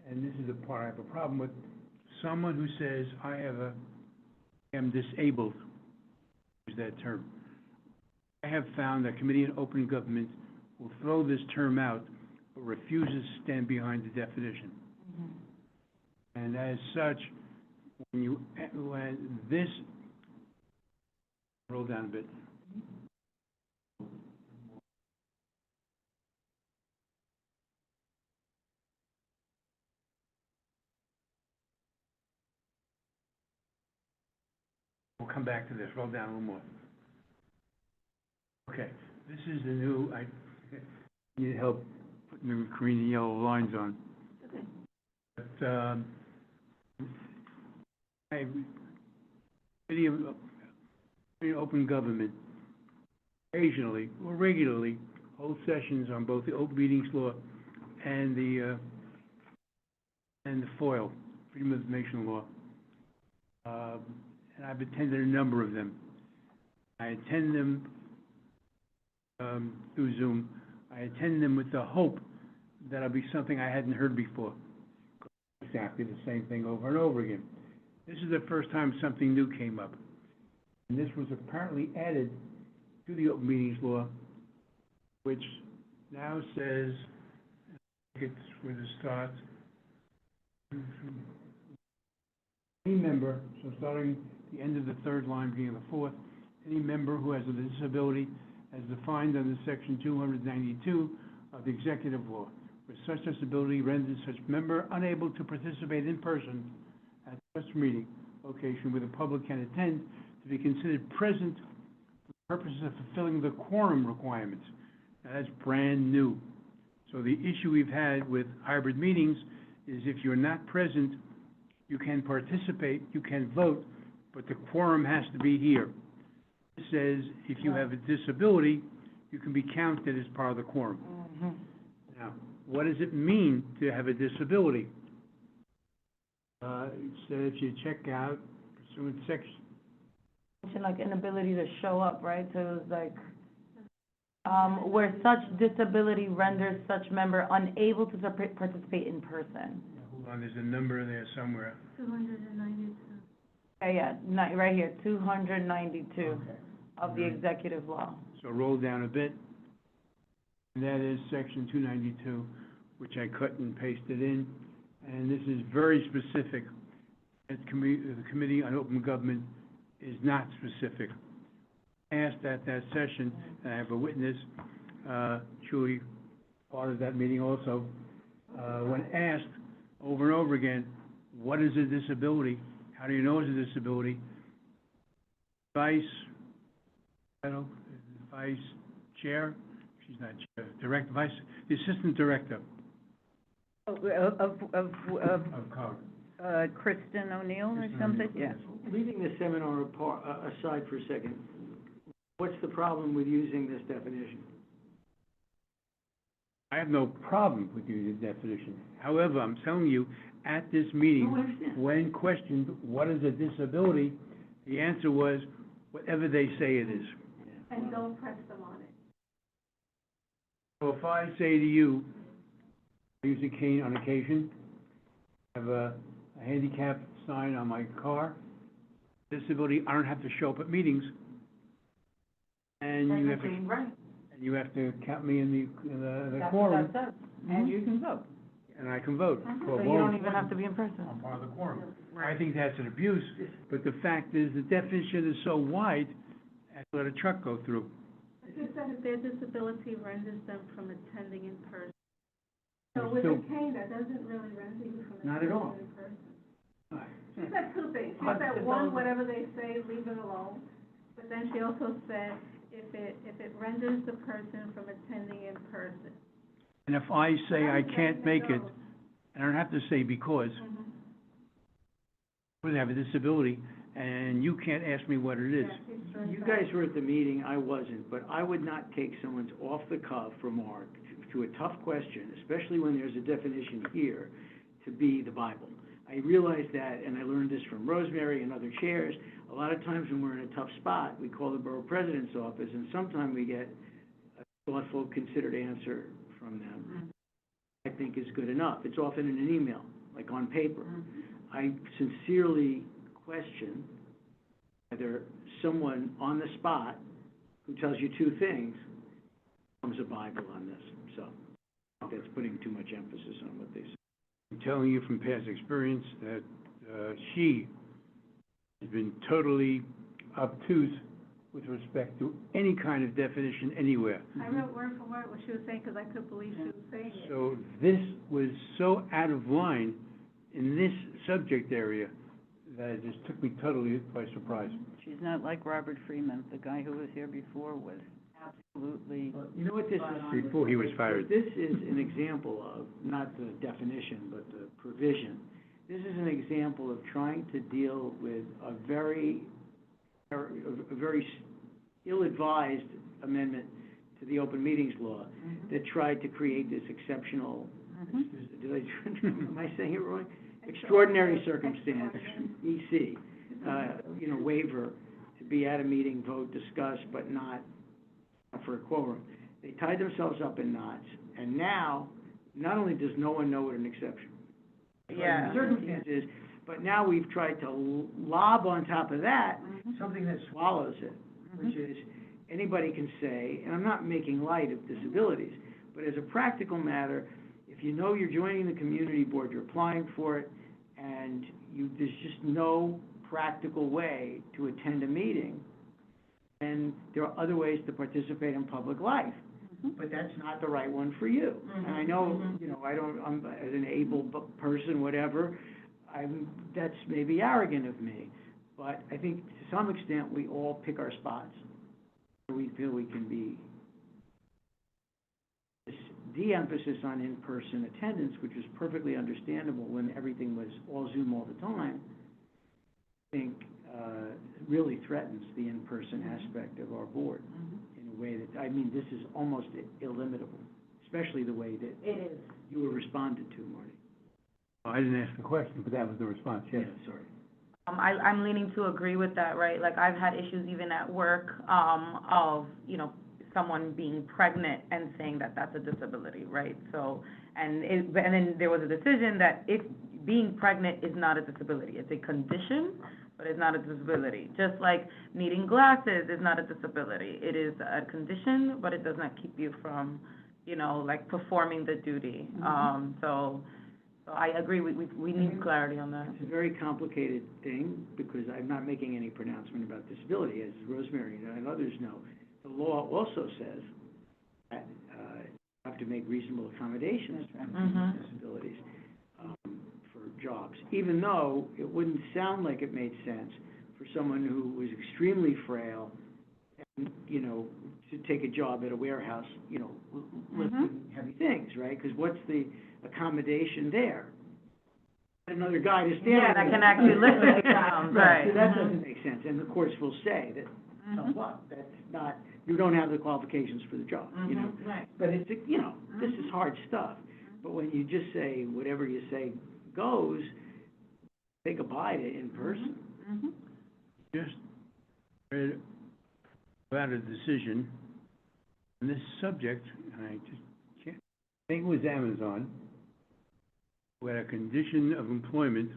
and this is the part I have a problem with, someone who says, am disabled, use that term. I have found that Committee on Open Government will throw this term out, but refuses to stand behind the definition. And as such, when this, roll down a bit. We'll come back to this, roll down a little more. Okay, this is the new, I need help putting the green and yellow lines on. But, Committee of Open Government occasionally or regularly hold sessions on both the open meetings law and the FOIL, Freedom of Information Law. And I've attended a number of them. I attend them through Zoom. I attend them with the hope that it'll be something I hadn't heard before. Exactly the same thing over and over again. This is the first time something new came up. And this was apparently added to the open meetings law, which now says, it's where to start. Any member, so starting the end of the third line, beginning of the fourth, any member who has a disability as defined under section 292 of the executive law, where such disability renders such member unable to participate in person at such meeting location where the public can attend, to be considered present for the purposes of fulfilling the quorum requirements. Now, that's brand new. So the issue we've had with hybrid meetings is if you're not present, you can participate, you can vote, but the quorum has to be here. It says if you have a disability, you can be counted as part of the quorum. Now, what does it mean to have a disability? It says you check out pursuant to section. Like inability to show up, right? So it was like, where such disability renders such member unable to participate in person. Hold on, there's a number there somewhere. 292. Yeah, right here, 292 Okay. of the executive law. So roll down a bit, and that is section 292, which I cut and pasted in, and this is very specific. The Committee on Open Government is not specific. Asked at that session, and I have a witness, Julie, part of that meeting also, when asked over and over again, what is a disability? How do you know it's a disability? Vice Chair, she's not chair, the Assistant Director Of of COG. Kristen O'Neill or Kristen something? O'Neill, Yeah. yes. Leaving the seminar aside for a second, what's the problem with using this definition? I have no problem with using the definition. However, I'm telling you, at this meeting, No, I understand. when questioned, what is a disability, the answer was, whatever they say it is. And don't press them on it. So if I say to you, I use a cane on occasion, I have a handicap sign on my car, disability, I don't have to show up at meetings, and you have to count me in the quorum, And you can vote. and I can vote. So you don't even have to be in person. I'm part of the quorum. I think that's an abuse, but the fact is, the definition is so wide, I have to let a truck go through. It just said if their disability renders them from attending in person. So But with still- a cane, that doesn't really render you from Not at all. attending in person. She said two things. She said, one, whatever they say, leave it alone. But then she also said, if it renders the person from attending in person. And if I say I can't make it, and I don't have to say because I have a disability, and you can't ask me what it is. Yeah, she's stressed You out. guys were at the meeting, I wasn't, but I would not take someone's off-the-cuff remark to a tough question, especially when there's a definition here, to be the Bible. I realize that, and I learned this from Rosemary and other chairs, a lot of times when we're in a tough spot, we call the borough president's office, and sometimes we get a thoughtful, considered answer from them, I think is good enough. It's often in an email, like on paper. I sincerely question whether someone on the spot who tells you two things becomes a Bible on this. So that's putting too much emphasis on what they say. I'm telling you from past experience that she has been totally obtuse with respect to any kind of definition anywhere. I wrote word for word what she was saying, because I couldn't believe she was saying it. So this was so out of line in this subject area that it just took me totally by surprise. She's not like Robert Freeman, the guy who was here before was absolutely, You know what this is? Before he was fired. This is an example of, not the definition, but the provision. This is an example of trying to deal with a very ill-advised amendment to the open meetings law that tried to create this exceptional, am I saying it wrong? Extraordinary circumstance, EC, waiver to be at a meeting, vote, discuss, but not for a quorum. They tied themselves up in knots, and now, not only does no one know what an exception Yeah. circumstance is, but now we've tried to lob on top of that something that swallows it, which is anybody can say, and I'm not making light of disabilities, but as a practical matter, if you know you're joining the community board, you're applying for it, and there's just no practical way to attend a meeting, and there are other ways to participate in public life, but that's not the right one for you. And I know, I'm, as an able person, whatever, that's maybe arrogant of me, but I think to some extent, we all pick our spots where we feel we can be. This de-emphasis on in-person attendance, which was perfectly understandable when everything was all Zoom all the time, I think really threatens the in-person aspect of our board in a way that, this is almost illimitable, especially the way that It is. you were responded to, Marty. I didn't ask the question, but that was the response, yes. Yeah, sorry. I'm leaning to agree with that, right? Like, I've had issues even at work, of, someone being pregnant and saying that that's a disability, right? So, and then there was a decision that if being pregnant is not a disability, it's a condition, but it's not a disability. Just like needing glasses is not a disability. It is a condition, but it does not keep you from, performing the duty. So I agree, we need clarity on that. It's a very complicated thing, because I'm not making any pronouncement about disability, as Rosemary and others know. The law also says that you have to make reasonable accommodations for disabilities for jobs, even though it wouldn't sound like it made sense for someone who was extremely frail and, to take a job at a warehouse, lifting heavy things, right? Because what's the accommodation there? Another guy to stand. Yeah, that can actually lift it down, right. So that doesn't make sense, and the courts will say that, that's not, you don't have the qualifications for the job, Right. But it's, this is hard stuff. But when you just say, whatever you say goes, say goodbye to in person. Just read about a decision on this subject, and I just can't, I think it was Amazon, where a condition of employment,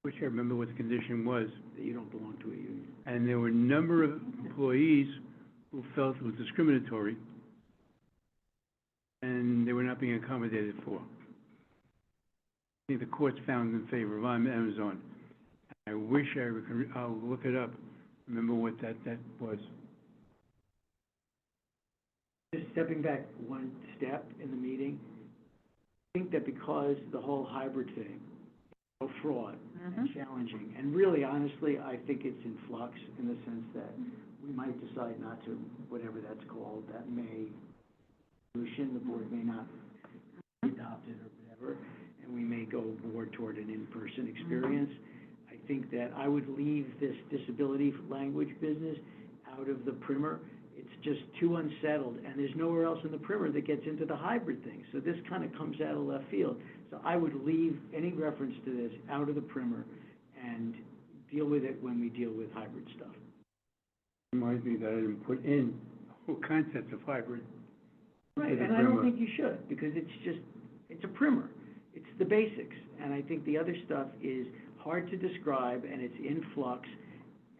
which I remember what the condition was, That you don't belong to a union. and there were a number of employees who felt it was discriminatory, and they were not being accommodated for. I think the courts found in favor of Amazon. I wish I'll look it up, remember what that was. Just stepping back one step in the meeting, I think that because the whole hybrid thing, so fraud and challenging, and really honestly, I think it's in flux in the sense that we might decide not to, whatever that's called, that may, the board may not adopt it or whatever, and we may go more toward an in-person experience. I think that I would leave this disability language business out of the primer. It's just too unsettled, and there's nowhere else in the primer that gets into the hybrid thing. So this kind of comes out of left field. So I would leave any reference to this out of the primer and deal with it when we deal with hybrid stuff. Reminds me that I didn't put in the whole concept of hybrid. Right, and I don't think you should, because it's a primer. It's the basics, and I think the other stuff is hard to describe, and it's in flux,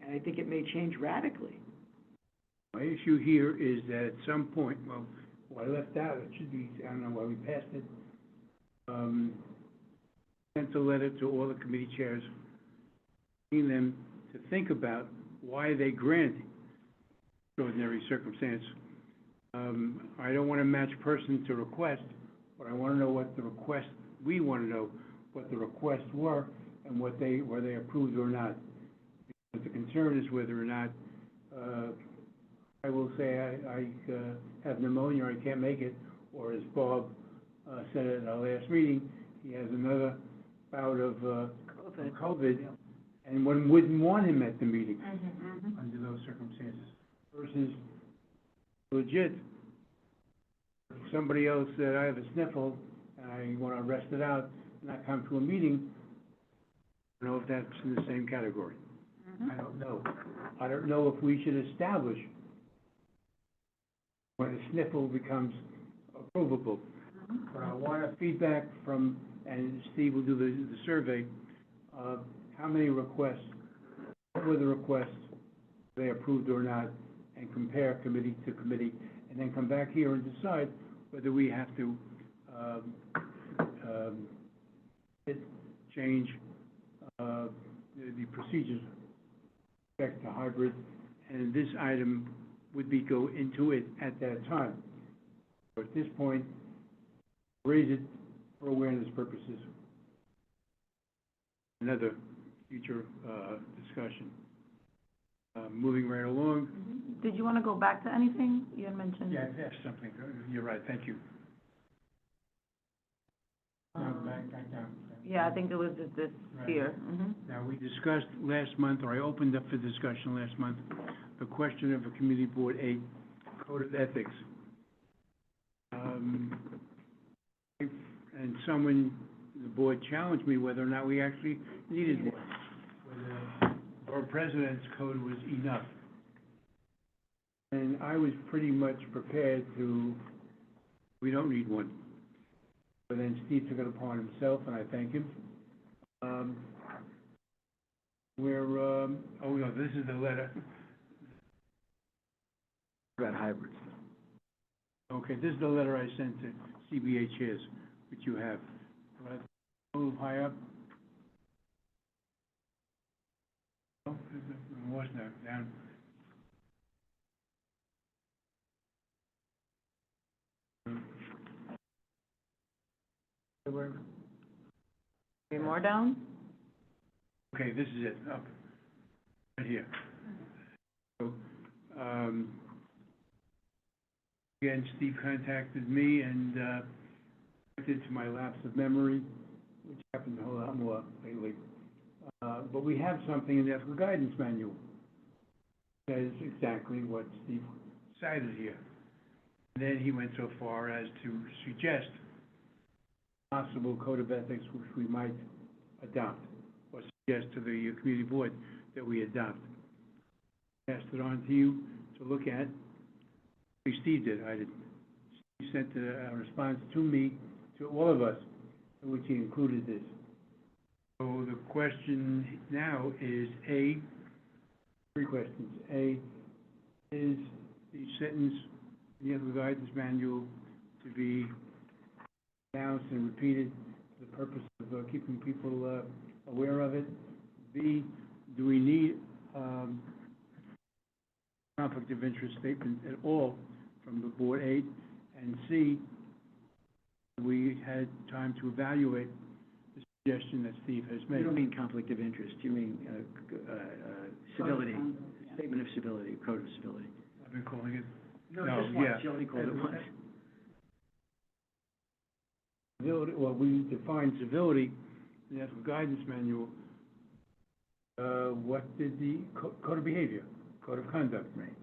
and I think it may change radically. My issue here is that at some point, well, what I left out, it should be, I don't know why we passed it, sent a letter to all the committee chairs, asking them to think about why they grant extraordinary circumstance. I don't want to match person to request, but I want to know what the request, we want to know what the requests were and were they approved or not. Because the concern is whether or not, I will say I have pneumonia, or I can't make it, or as Bob said at our last meeting, he has another bout of COVID, and one wouldn't want him at the meeting under those circumstances. versus legit. Somebody else said, I have a sniffle, and I want to rest it out, and I come to a meeting, I don't know if that's in the same category. I don't know. I don't know if we should establish when a sniffle becomes approvable. But I want a feedback from, and Steve will do the survey, of how many requests, what were the requests, they approved or not, and compare committee to committee, and then come back here and decide whether we have to, change, the procedures back to hybrid, and this item would be go into it at that time. But at this point, raise it for awareness purposes. Another future, discussion. Moving right along. Did you want to go back to anything you had mentioned? Yeah, that's something, you're right, thank you. Back down. Yeah, I think it was this Right. here. Now, we discussed last month, or I opened up for discussion last month, the question of a committee board 8, code of ethics. And someone, the board challenged me whether or not we actually needed one, whether our president's code was enough. And I was pretty much prepared to, we don't need one. But then Steve took it upon himself, and I thank him. Oh, no, this is the letter. About hybrids. Okay, this is the letter I sent to CBA chairs, which you have. Right. Move high up. Oh, it was now, down. Any more down? Okay, this is it, up, right here. So, again, Steve contacted me and, pointed to my lapse of memory, which happens a whole lot more lately. But we have something in the ethical guidance manual that says exactly what Steve cited here. And then he went so far as to suggest possible code of ethics which we might adopt, or suggest to the community board that we adopt. Passed it on to you to look at. Steve did, I didn't. Steve sent a response to me, to all of us, in which he included this. So the question now is, A, 3 questions. A, is the sentence in the ethical guidance manual to be announced and repeated for the purpose of keeping people aware of it? B, do we need conflict of interest statement at all from the board 8? And C, we had time to evaluate the suggestion that Steve has made. You don't mean conflict of interest, you mean civility, statement of civility, code of civility. I've been calling it. No, No, just once, yeah. you only called it once. Civility, well, we define civility in the ethical guidance manual. What did the code of behavior, code of conduct, Right.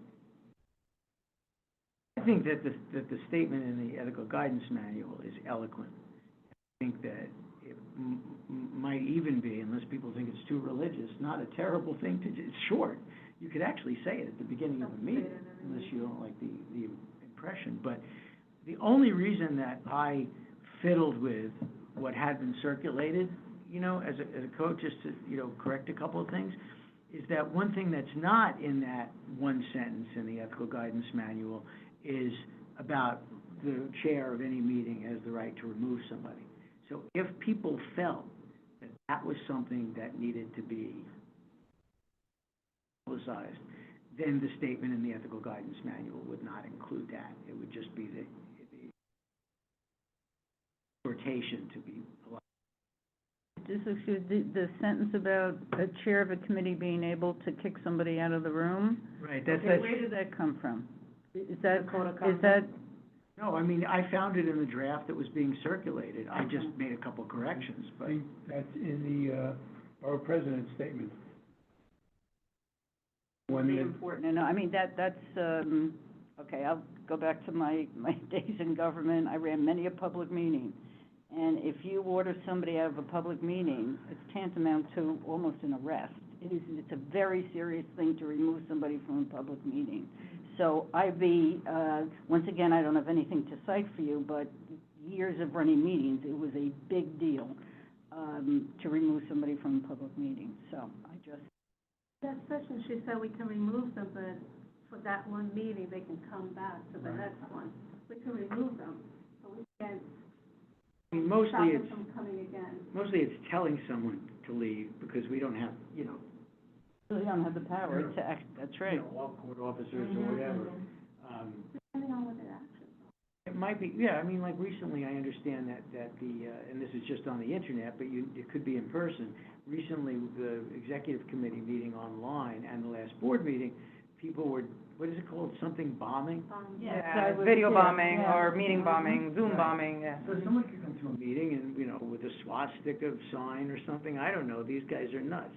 I think that the statement in the ethical guidance manual is eloquent. I think that it might even be, unless people think it's too religious, not a terrible thing to, it's short. You could actually say it at the beginning of a meeting, unless you don't like the impression. But the only reason that I fiddled with what had been circulated, you know, as a code, just to, you know, correct a couple of things, is that one thing that's not in that one sentence in the ethical guidance manual is about the chair of any meeting has the right to remove somebody. So if people felt that that was something that needed to be publicized, then the statement in the ethical guidance manual would not include that. It would just be the exhortation to be allowed. Just excuse, the sentence about a chair of a committee being able to kick somebody out of the room? Right, that's, Okay, where did that come from? Is that, The code of is conduct? that, no, I mean, I found it in the draft that was being circulated. I just made a couple corrections, I but. think that's in the borough president's statement. 1 Really minute. important, and I mean, that's, okay, I'll go back to my days in government. I ran many a public meeting. And if you order somebody out of a public meeting, it's tantamount to almost an arrest. It's a very serious thing to remove somebody from a public meeting. So once again, I don't have anything to cite for you, but years of running meetings, it was a big deal, to remove somebody from a public meeting. So I just, That session, she said we can remove them, but for that one meeting, they can come back to the next one. We can remove them, but we can't I mean, stop them from coming again. mostly it's telling someone to leave, because we don't have, we don't have the power to act, that's right. all court officers or whatever. Depending on what their actions are. It might be, yeah, I mean, like recently, I understand that the, and this is just on the internet, but it could be in person. Recently, the executive committee meeting online and the last board meeting, people were, what is it called, something bombing? Yeah, video bombing yeah. or meeting bombing, Zoom Right. bombing, yeah. So someone could come to a meeting and, with a swastika sign or something, I don't know, these guys are nuts.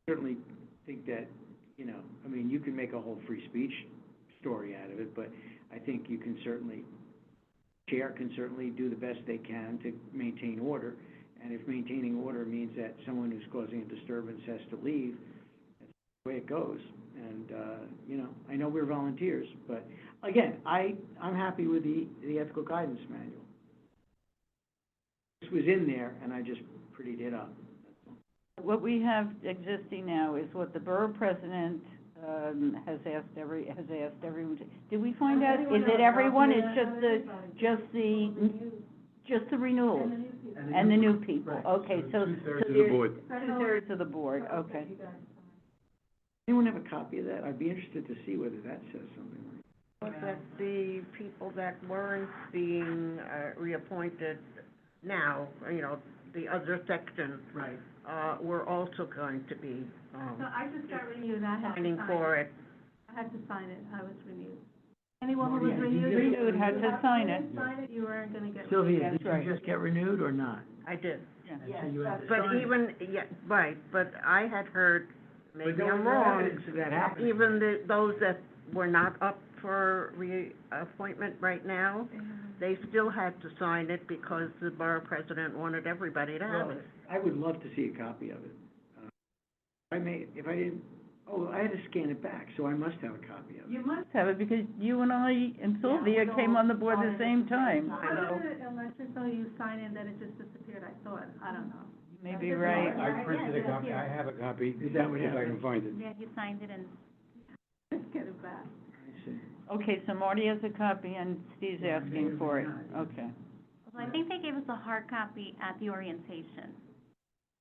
Certainly think that, I mean, you can make a whole free speech story out of it, but I think you can certainly, chair can certainly do the best they can to maintain order. And if maintaining order means that someone who's causing a disturbance has to leave, that's the way it goes. And, I know we're volunteers, but again, I'm happy with the ethical guidance manual. This was in there, and I just prettied it up. What we have existing now is what the borough president, has asked everyone to, did we find out, is it everyone, it's just the renewals? And the new people, okay, so. Two-thirds of the there's board. Two-thirds of the board, okay. Anyone have a copy of that? I'd be interested to see whether that says something like That the people that weren't being reappointed now, the other section, Right. were also going to be, So I just got renewed, I had to signing sign for it. it. I had to sign it, I was renewed. Anyone who was Yeah, renewed. renewed had to sign it. If you didn't sign it, you weren't gonna get. Sylvia, That's did right. you just get renewed or not? I did. Yeah. But even, right, but I had heard, maybe I'm wrong, Of that happening. even those that were not up for reappointment right now, they still had to sign it because the borough president wanted everybody to have Well, it. I would love to see a copy of it. I had to scan it back, so I must have a copy of it. You must have it, because you and I and Sylvia came on the board at the same time. How did it electrically you sign in that it just disappeared, I thought, I don't know. You may be right. I printed a copy, I have a copy. Is that what If I happened? can find it. Yeah, you signed it and. Let's get it back. I see. Okay, so Marty has a copy and Steve's asking for it, okay. Well, I think they gave us a hard copy at the orientation.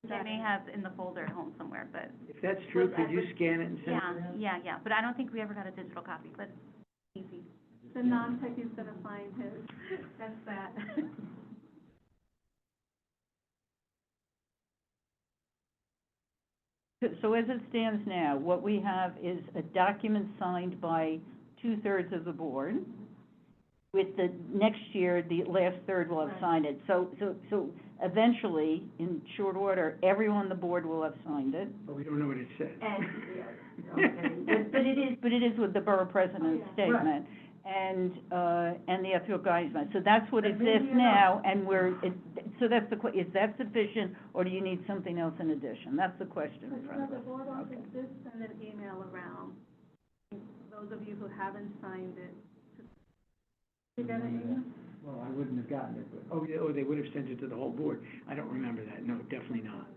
They may have in the folder at home somewhere, but, If that's true, could you scan it and send it? yeah, but I don't think we ever got a digital copy, but easy. The non-tech is gonna find his, that's that. So as it stands now, what we have is a document signed by two-thirds of the board. With the, next year, the last third will have signed it. So eventually, in short order, everyone on the board will have signed it. But we don't know what it says. But it is with the borough president's statement, and the ethical guidance. So that's what exists now, and so that's is that sufficient, or do you need something else in addition? That's the question in front of The us. board office did send an email around, those of you who haven't signed it. Did you get an email? Well, I wouldn't have gotten it, but, they would have sent it to the whole board. I don't remember that, no, definitely not.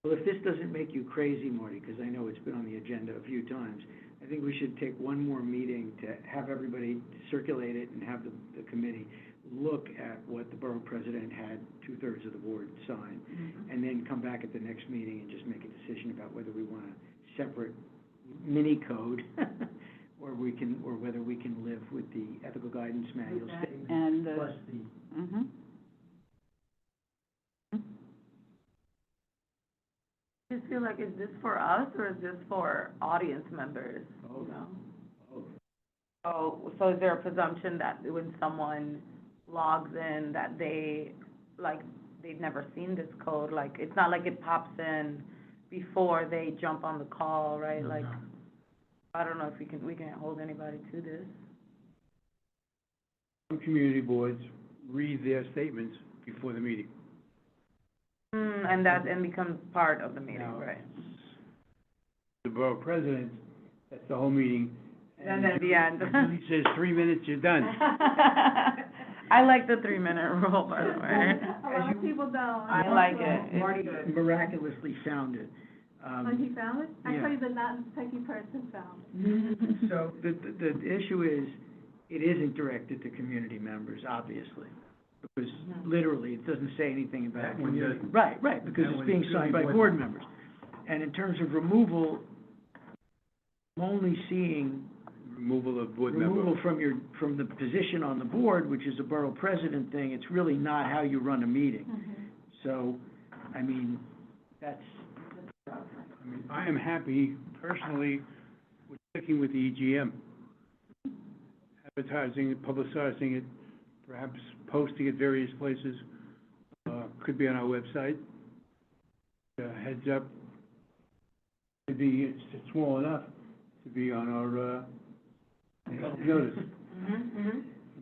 Well, if this doesn't make you crazy, Marty, because I know it's been on the agenda a few times, I think we should take one more meeting to have everybody circulate it and have the committee look at what the borough president had two-thirds of the board sign, and then come back at the next meeting and just make a decision about whether we want a separate mini code, or whether we can live with the ethical guidance manual statement And, plus the. mhm. I just feel like, is this for us or is this for audience members? Oh. You know? Oh. So is there a presumption that when someone logs in, that they, like, they've never seen this code, like, it's not like it pops in before they jump on the call, right? Like, I don't know if we can't hold anybody to this. Some community boards read their statements before the meeting. And becomes part of the meeting, Now, right? The borough president, that's the whole meeting. And then at the end. He says 3 minutes, you're done. I like the 3-minute rule, by the way. A lot of people don't. I like it. Marty miraculously found it. Oh, he found it? yeah. Actually, the non-techie person found it. So the issue is, it isn't directed to community members, obviously. Because literally, it doesn't say anything about That one community. doesn't. Right, because That it's one being is signed by really board members. And in terms of removal, I'm only seeing Removal of board member. removal from the position on the board, which is a borough president thing. It's really not how you run a meeting. So, I mean, that's, I mean, I am happy personally with sticking with the EGM. Advertising it, publicizing it, perhaps posting it various places, could be on our website. Heads up, maybe it's small enough to be on our, public notice,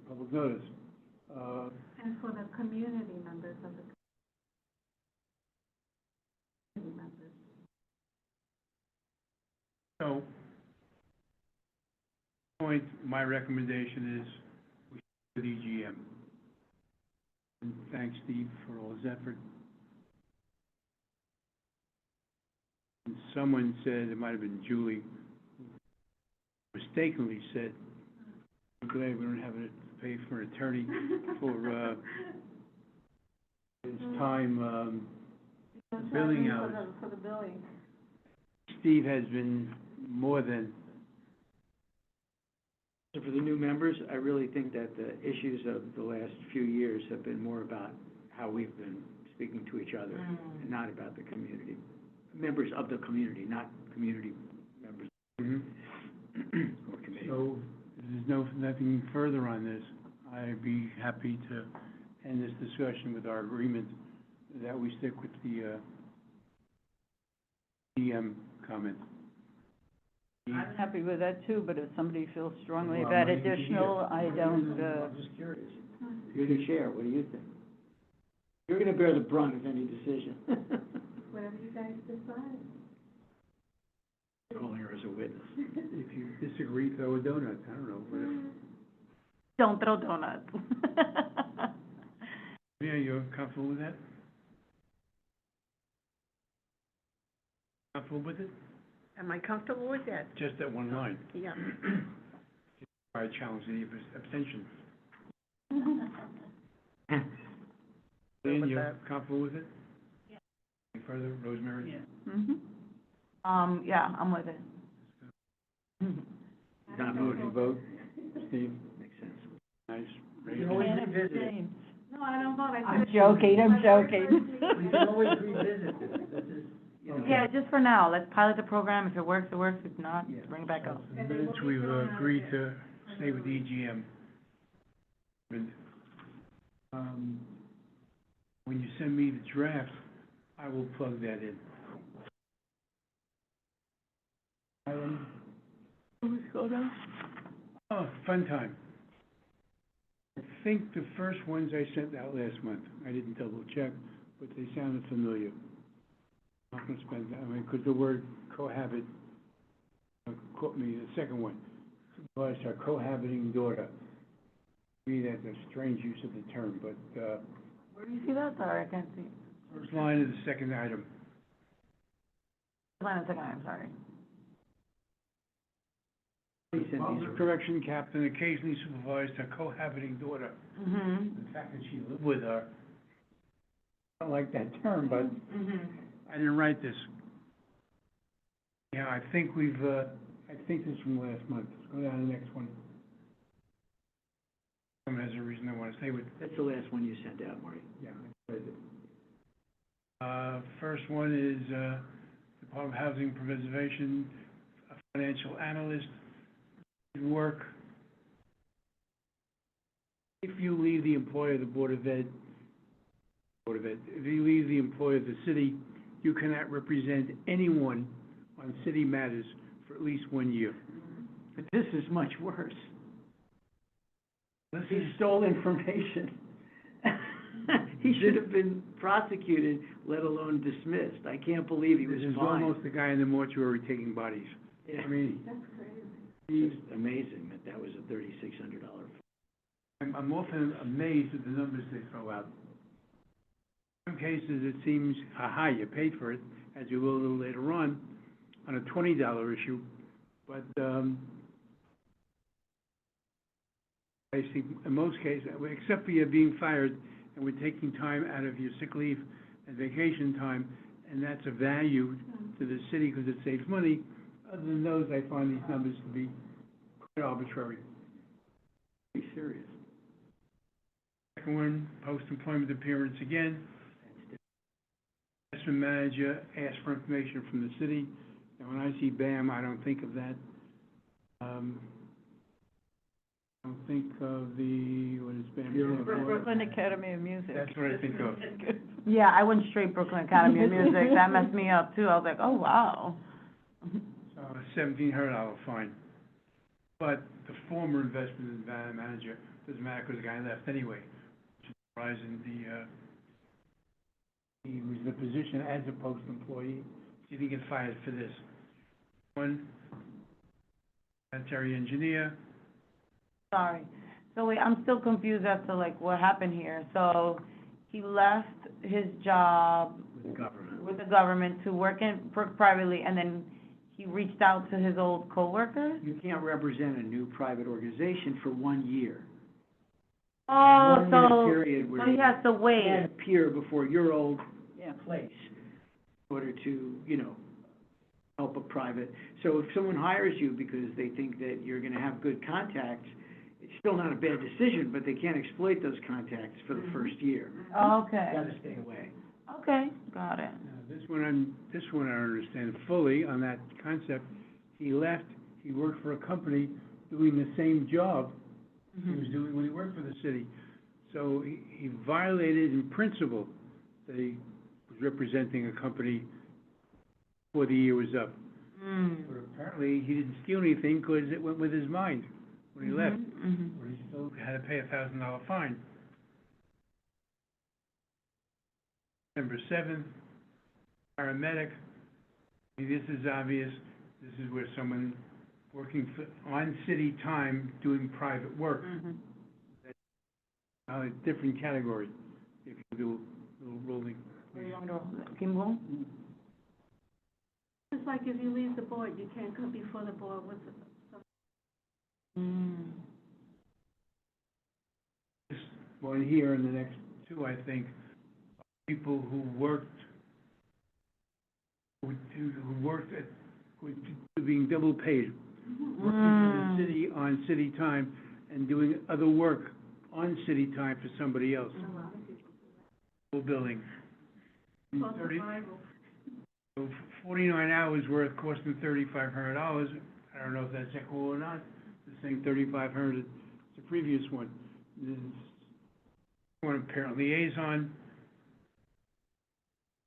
public notice. And for the community members of the community members. So, point, my recommendation is we stick with EGM. And thanks, Steve, for all his effort. And someone said, it might have been Julie, mistakenly said, I'm glad we don't have to pay for an attorney for, his time, billing hours. For the billing. Steve has been more than, so for the new members, I really think that the issues of the last few years have been more about how we've been speaking to each other, and not about the community, members of the community, not community members or committee. so if there's nothing further on this, I'd be happy to end this discussion with our agreement that we stick with the, EM comment. I'm happy with that too, but if somebody feels strongly Well, about maybe you additional, I don't, I'm just curious. You're the chair, what do you think? You're gonna bear the brunt of any decision. Whatever you guys decide. Calling her as a witness. If you disagree, throw a donut, I don't know, whatever. Don't throw donuts. Yeah, you're comfortable with that? Comfortable with it? Am I comfortable with that? Just that one line. Yeah. I challenge the abstention. Good Lynn, with you're that. comfortable with it? Yeah. Any further, Rosemary? Yeah, I'm with it. Not voting vote, Steve? Makes sense. Nice. You can always revisit it. No, I don't vote. I'm joking, I'm joking. We can always revisit this. This is, you know. Yeah, just for now, let's pilot the program. If it works, it works. If not, Yeah. bring it back up. The minutes we've agreed to stay with the EGM. And, when you send me the draft, I will plug that in. Oh, fun time. I think the first ones I sent out last month, I didn't double check, but they sounded familiar. I'm not gonna spend, because the word cohabit caught me, the second one, was our cohabiting daughter. To me, that's a strange use of the term, but, Where do you see that? Sorry, I can't see. first line of the second item. Line of second, I'm sorry. He sent these Public correction captain occasionally supervised her cohabiting daughter. The fact that she lived with her, I don't like that term, but I didn't write this. Yeah, I think we've, I think this is from last month. Let's go down to the next one. Someone has a reason they want to stay with, That's the last one you sent out, Marty. yeah, I read it. First one is, Department of Housing Preservation, a financial analyst, work. If you leave the employer of the Board of Ed, Board of Ed. If you leave the employ of the city, you cannot represent anyone on city matters for at least 1 year. But this is much worse. This He is, stole information. He should have been prosecuted, let alone dismissed. I can't believe he was this is fined. almost the guy in the mortuary taking bodies. Yeah. I mean, That's crazy. he, Just amazing that that was a $3,600 fine. I'm often amazed at the numbers they throw out. In some cases, it seems, aha, you paid for it, as you will a little later on a $20 issue, but, I see, in most cases, except for you being fired, and we're taking time out of your sick leave and vacation time, and that's a value to the city because it saves money. Other than those, I find these numbers to be quite arbitrary. Be serious. Second one, post-employment appearance again. Investment manager asks for information from the city, and when I see BAM, I don't think of that. I don't think of the, what is BAM? stand for? Brooklyn Academy of Music. That's what I think of. Yeah, I went straight Brooklyn Academy of Music, that messed me up too, I was like, oh, wow. So a $1,700 fine. But the former investment manager, doesn't matter because the guy left anyway. Which is surprising, he was in a position as a post-employee, he didn't get fired for this. One, sanitary engineer, Sorry. So wait, I'm still confused as to like what happened here. So he left his job With the government. with the government to work privately, and then he reached out to his old coworkers? You can't represent a new private organization for 1 year. Oh, 1 year so, period where so he has to you can't wait. appear before your old Yeah. place in order to, help a private. So if someone hires you because they think that you're gonna have good contacts, it's still not a bad decision, but they can't exploit those contacts for the first year. Okay, Gotta stay away. okay, got it. now, this one I understand fully on that concept. He left, he worked for a company doing the same job he was doing when he worked for the city. So he violated in principle that he was representing a company before the year was up. Mm. But apparently, he didn't steal anything because it went with his mind when he left. Mhm. But he still had to pay a $1,000 fine. December 7th, paramedic. I mean, this is obvious. This is where someone working on city time doing private work. Mhm. A different category, if you do a little rolling. Where do you want me to, Kimball? It's like if you leave the board, you can't come before the board with some. Mm. This one here and the next two, I think, are people who worked, who were being double paid, working for the city on city time and doing other work on city time for somebody else. Full billing. Close to 30 Bible. so 49 hours worth costing $3,500. I don't know if that's equal or not. The same $3,500 as the previous one. This is one parent liaison,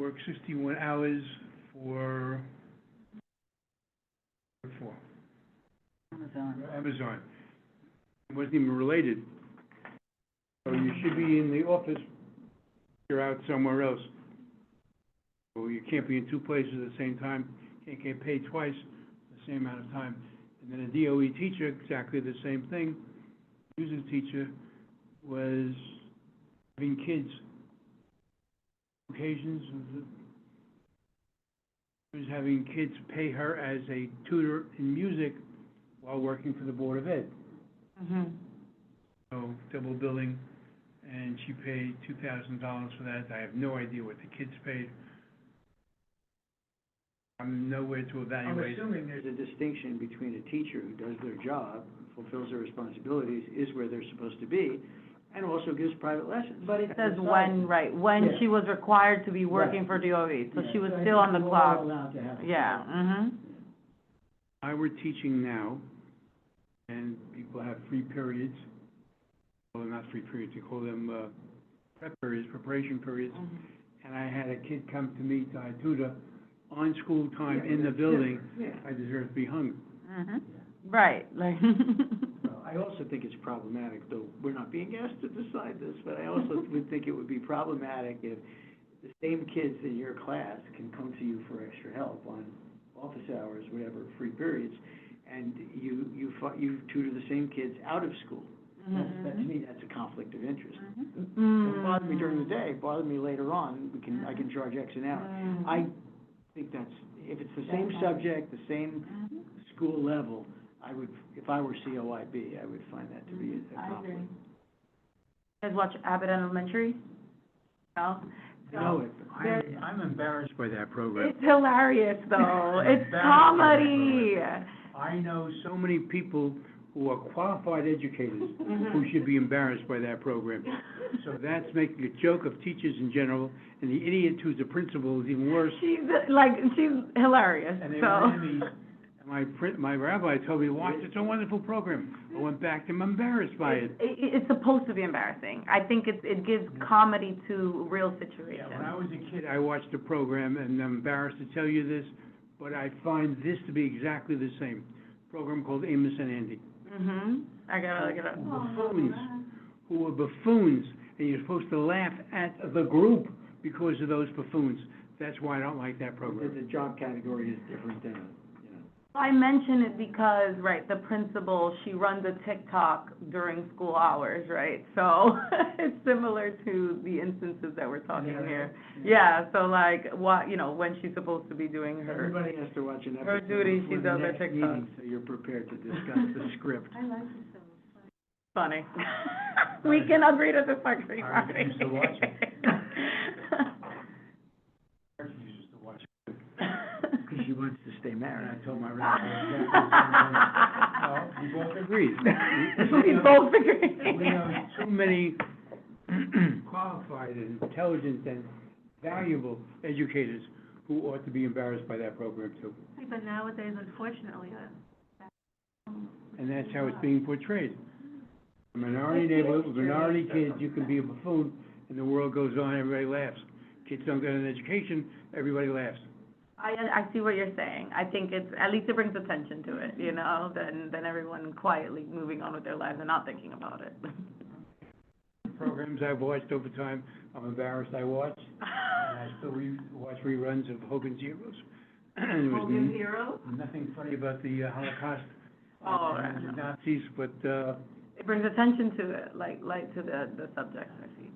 worked 61 hours for Amazon. It wasn't even related. So you should be in the office, you're out somewhere else. So you can't be in two places at the same time, can't get paid twice the same amount of time. And then a DOE teacher, exactly the same thing. Music teacher was having kids. Occasions, was having kids pay her as a tutor in music while working for the Board of Ed. Mhm. So double billing, and she paid $2,000 for that. I have no idea what the kids paid. I'm nowhere to I'm evaluate. assuming there's a distinction between a teacher who does their job, fulfills their responsibilities, is where they're supposed to be, and also gives private lessons. But it says when, right, when Yeah. she was required to be working Right. for DOE, so Yeah, she was I still think on the we're all clock. allowed to have- Yeah, mhm. I were teaching now, and people have free periods. Well, they're not free periods, they call them, prep periods, preparation periods, Mhm. and I had a kid come to me, I tutor, on school time Yeah, in the that's building, different, yeah. I deserve to be hung. Mhm. Right, like. Well, I also think it's problematic, though we're not being asked to decide this, but I also would think it would be problematic if the same kids in your class can come to you for extra help on office hours, whatever, free periods, and you tutor the same kids out of school. That, to me, that's a conflict of interest. Don't bother me during the day, bother me later on, I can charge X an hour. I think that's, if it's the same subject, the same school level, I would, if I were COIB, I would find that to be a I agree. conflict. You guys watch Abbott Elementary? No? I know it, I'm embarrassed by that program. It's hilarious, though. It's That's- comedy. I know so many people who are qualified educators Mm-hmm. who should be embarrassed by that program. So that's making a joke of teachers in general, and the idiot who's the principal is even worse. She's hilarious, And they so. were enemies. And my rabbi told me, watch, it's a wonderful program. I went back and I'm embarrassed by it. It's supposed to be embarrassing. I think it gives comedy to real situations. Yeah, when I was a kid, I watched the program, and I'm embarrassed to tell you this, but I find this to be exactly the same. Program called Amos and Andy. I gotta look it up. Buffoons, who were buffoons, and you're supposed to laugh at the group because of those buffoons. That's why I don't like that program. The job category is different than, you know. I mention it because, right, the principal, she runs a TikTok during school hours, right? So it's similar to the instances that we're talking here. Yeah, so like, what, you know, when she's supposed to be doing her. Everybody has to watch an Her episode duty, before she the does her next TikTok. meeting, so you're prepared to discuss the script. I like it so. Funny. We can agree to disagree, I Marty. used to watch it. I used to watch it. Because she wants to stay And married. I told my rabbi, well, we both agreed. We both agree. We know too many qualified and intelligent and valuable educators who ought to be embarrassed by that program too. But nowadays, unfortunately, And that's how it's being portrayed. A minority neighborhood with minority kids, you can be a buffoon, and the world goes on, everybody laughs. Kids don't get an education, everybody laughs. I see what you're saying. I think it's, at least it brings attention to it, you know, than everyone quietly moving on with their lives and not thinking about it. Programs I've watched over time, I'm embarrassed I watched, and I still watch reruns of Hogan's Heroes. And there was Heroes? nothing funny about the Holocaust Oh, and the right. Nazis, but, It brings attention to it, like to the subject, I see.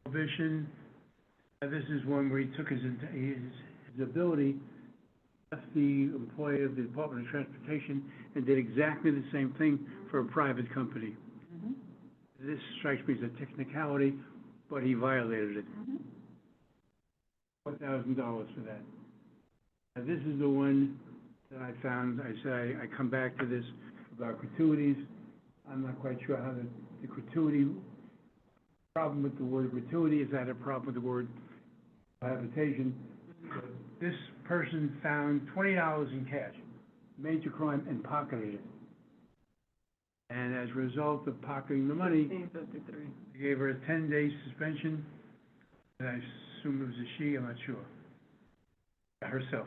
Prohibition, this is one where he took his ability, left the employee of the Department of Transportation, and did exactly the same thing for a private company. This strikes me as a technicality, but he violated it. $4,000 for that. Now, this is the one that I found, I say, I come back to this about gratuities. I'm not quite sure how the gratuity, problem with the word gratuity is that a problem with the word habitation. But this person found $20 in cash, major crime, and pocketed it. And as a result of pocketing the money, 1553. they gave her a 10-day suspension, and I assume it was a she, I'm not sure. Herself.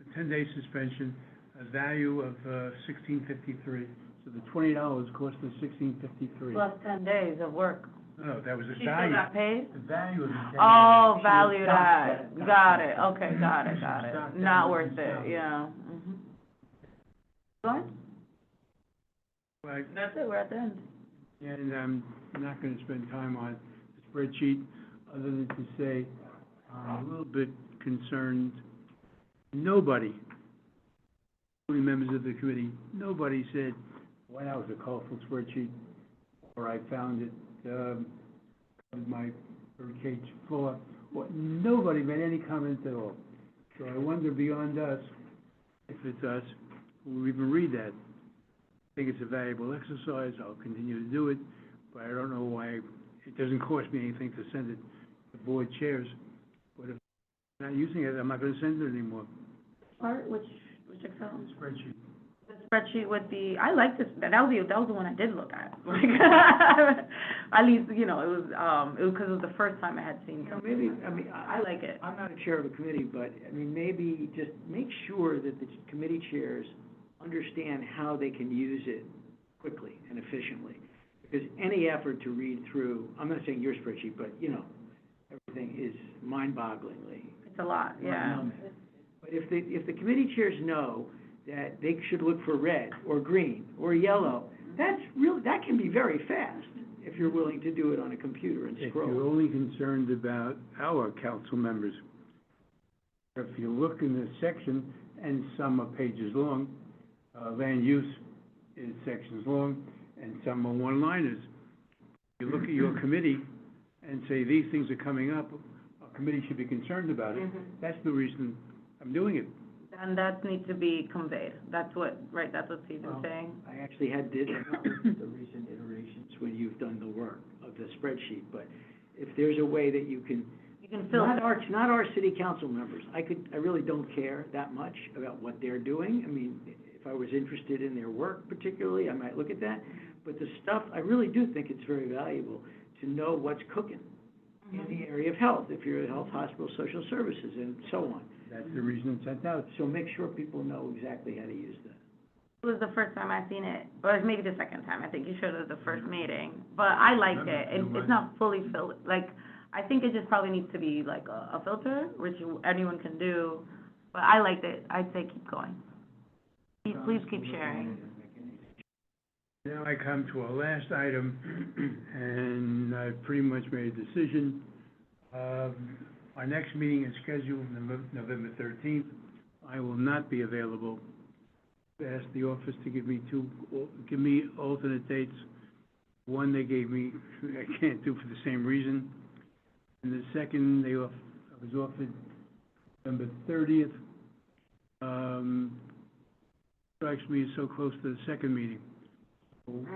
A 10-day suspension, a value of $1,653. So the $20 cost her $1,653. Plus 10 days of work. No, that was the She still value. got paid? The value of the 10 days. Oh, She value stopped that. that. Got it, okay, got it. Stopped Not that worth and it, yeah. Go ahead. Right. That's it, we're at the end. And I'm not gonna spend time on the spreadsheet, other than to say, I'm a little bit concerned. Nobody, including members of the committee, nobody said, wow, that was a colorful spreadsheet, or I found it, covered my birdcage floor. Well, nobody made any comment at all. So I wonder beyond us, if it's us, will we even read that? I think it's a valuable exercise, I'll continue to do it, but I don't know why, it doesn't cost me anything to send it to board chairs, but if I'm not using it, I'm not gonna send it anymore, Part, which Excel? the spreadsheet. The spreadsheet with the, I like this, that was the one I did look at. Like, at least, you know, it was, because it was the first time I had seen You know, something. maybe, like I that. mean, I like it. I'm not a chair of a committee, but, I mean, maybe just make sure that the committee chairs understand how they can use it quickly and efficiently. Because any effort to read through, I'm not saying your spreadsheet, but, you know, everything is mind-bogglingly. It's a lot, yeah. mind-numbing. But if the committee chairs know that they should look for red or green or yellow, that can be very fast if you're willing to do it on a computer and If scroll. you're only concerned about our council members, if you look in the section, and some are pages long, land use is sections long, and some are one-liners. You look at your committee and say, these things are coming up, a committee should be concerned about it. That's the reason I'm doing it. And that needs to be conveyed. That's what Steve's Well, saying. I actually did not look at the recent iterations when you've done the work of the spreadsheet, but if there's a way that you can, You can filter. not our city council members, I really don't care that much about what they're doing. I mean, if I was interested in their work particularly, I might look at that, but the stuff, I really do think it's very valuable to know what's cooking in the area of health, if you're at health, hospital, social services, and so on. That's the reason it's sent out. So make sure people know exactly how to use that. It was the first time I seen it, or maybe the second time. I think you showed it the first meeting, but I liked it. It's not fully filled, like, I think it just probably needs to be like a filter, which anyone can do, but I liked it. I'd say keep going. Please keep sharing. Now I come to our last item, and I've pretty much made a decision. Our next meeting is scheduled November 13th. I will not be available. Ask the office to give me alternate dates. One they gave me, I can't do for the same reason. And the second, I was offered November 30th. Strikes me as so close to the second meeting.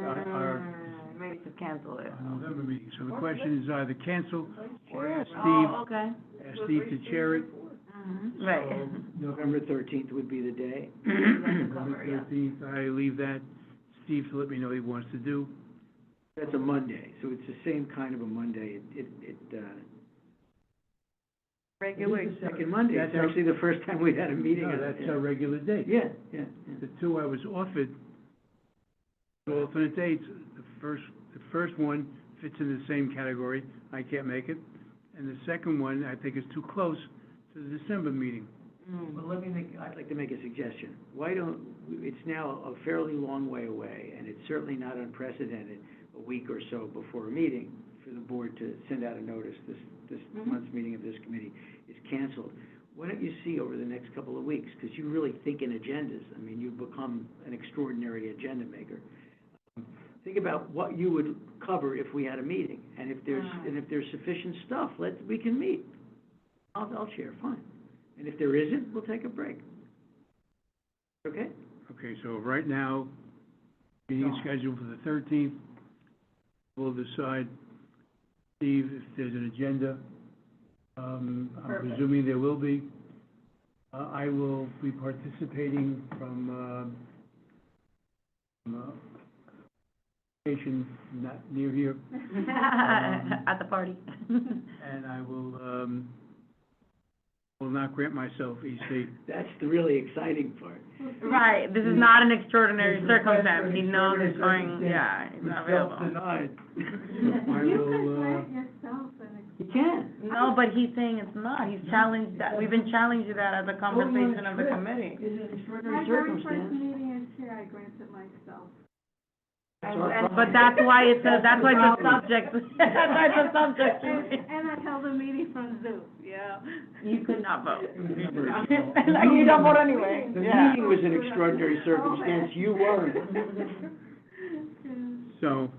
Our Maybe just cancel it. November meeting. So the question is either cancel or ask Oh, okay. Steve to chair it. Right. So, November 13th would be the day. November 13th, I leave that. Steve to let me know what he wants to do. That's a Monday, so it's the same kind of a Monday. It Regular. is the second Monday. It's That's our- actually the first time we had a meeting. No, on that's it. our regular date. Yeah. The two I was offered, alternate dates, the first one fits in the same category, I can't make it. And the second one, I think is too close to the December meeting. Well, I'd like to make a suggestion. It's now a fairly long way away, and it's certainly not unprecedented, a week or so before a meeting, for the board to send out a notice, this month's meeting of this committee is canceled. Why don't you see over the next couple of weeks, because you really think in agendas. I mean, you've become an extraordinary agenda maker. Think about what you would cover if we had a meeting, and if there's sufficient stuff, we can meet. I'll chair, fine. And if there isn't, we'll take a break. Okay? Okay, so right now, meeting is scheduled for the 13th. We'll decide, Steve, if there's an agenda. I'm presuming there will be. I will be participating from location not near here, At the party. and I will not grant myself EC. That's the really exciting part. Right, this is not an extraordinary This is a circumstance. He knows it's extraordinary going, yeah, he's not available. Self-denied. I You will, could grant yourself an You can. No, but he's saying it's not. He's challenged that, we've been challenging that as a conversation of the committee. It's an My extraordinary very first circumstance. meeting as chair, I granted myself. But that's why it's a subject, that's why it's a subject. And I held a meeting from Zoom, yeah. You could not vote. Like, you don't vote anyway. The Yeah. meeting was an extraordinary circumstance, you weren't. so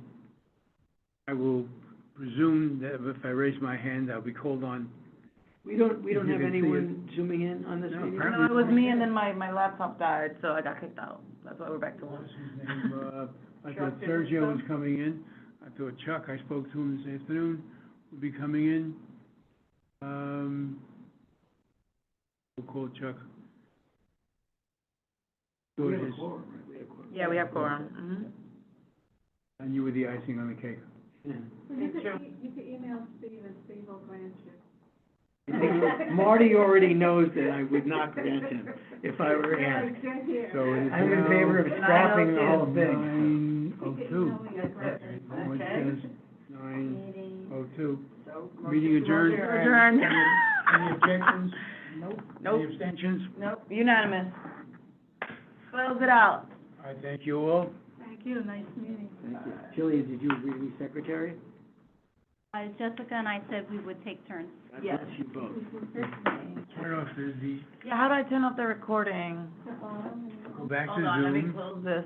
I will presume that if I raise my hand, I'll be called on. We don't You have can see anyone zooming in on this No, meeting? No, it was me and then my laptop died, so I got kicked out. That's why we're back to one. What's his name? I thought Sergio was coming in. I thought Chuck, I spoke to him this afternoon, would be coming in. We'll call Chuck. We had a quorum, right? We had a Yeah, we have quorum, And you were the icing on the cake. Yeah. You could email Steve and Steve will grant you. I think Marty already knows that I would not grant him if I were asked. Get here. So it is I'm in favor of scrapping the whole thing. 9:02. Okay. What says 9:02. So. Meeting adjourned. Adjourned. Any objections? Nope. Nope. Any abstentions? Nope. Unanimous. Close it out. I thank you all. Thank you, nice meeting. Thank you. Julia, did you agree to be secretary? Jessica and I said we would take turns. God Yes. bless you both. Turn off the, Yeah, how do I turn off the recording? go back to Hold on, let me Zoom. close this.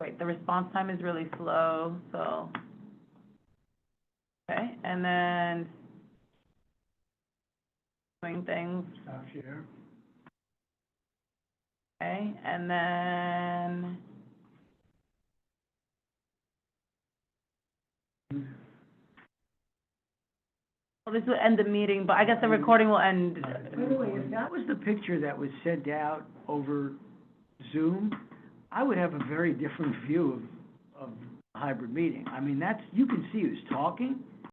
Wait, the response time is really slow, so. Okay, and then doing things, Stop share. okay, and then, well, this will end the meeting, but I guess the recording will end. By the way, if that was the picture that was sent out over Zoom, I would have a very different view of a hybrid meeting. I mean, you can see who's talking,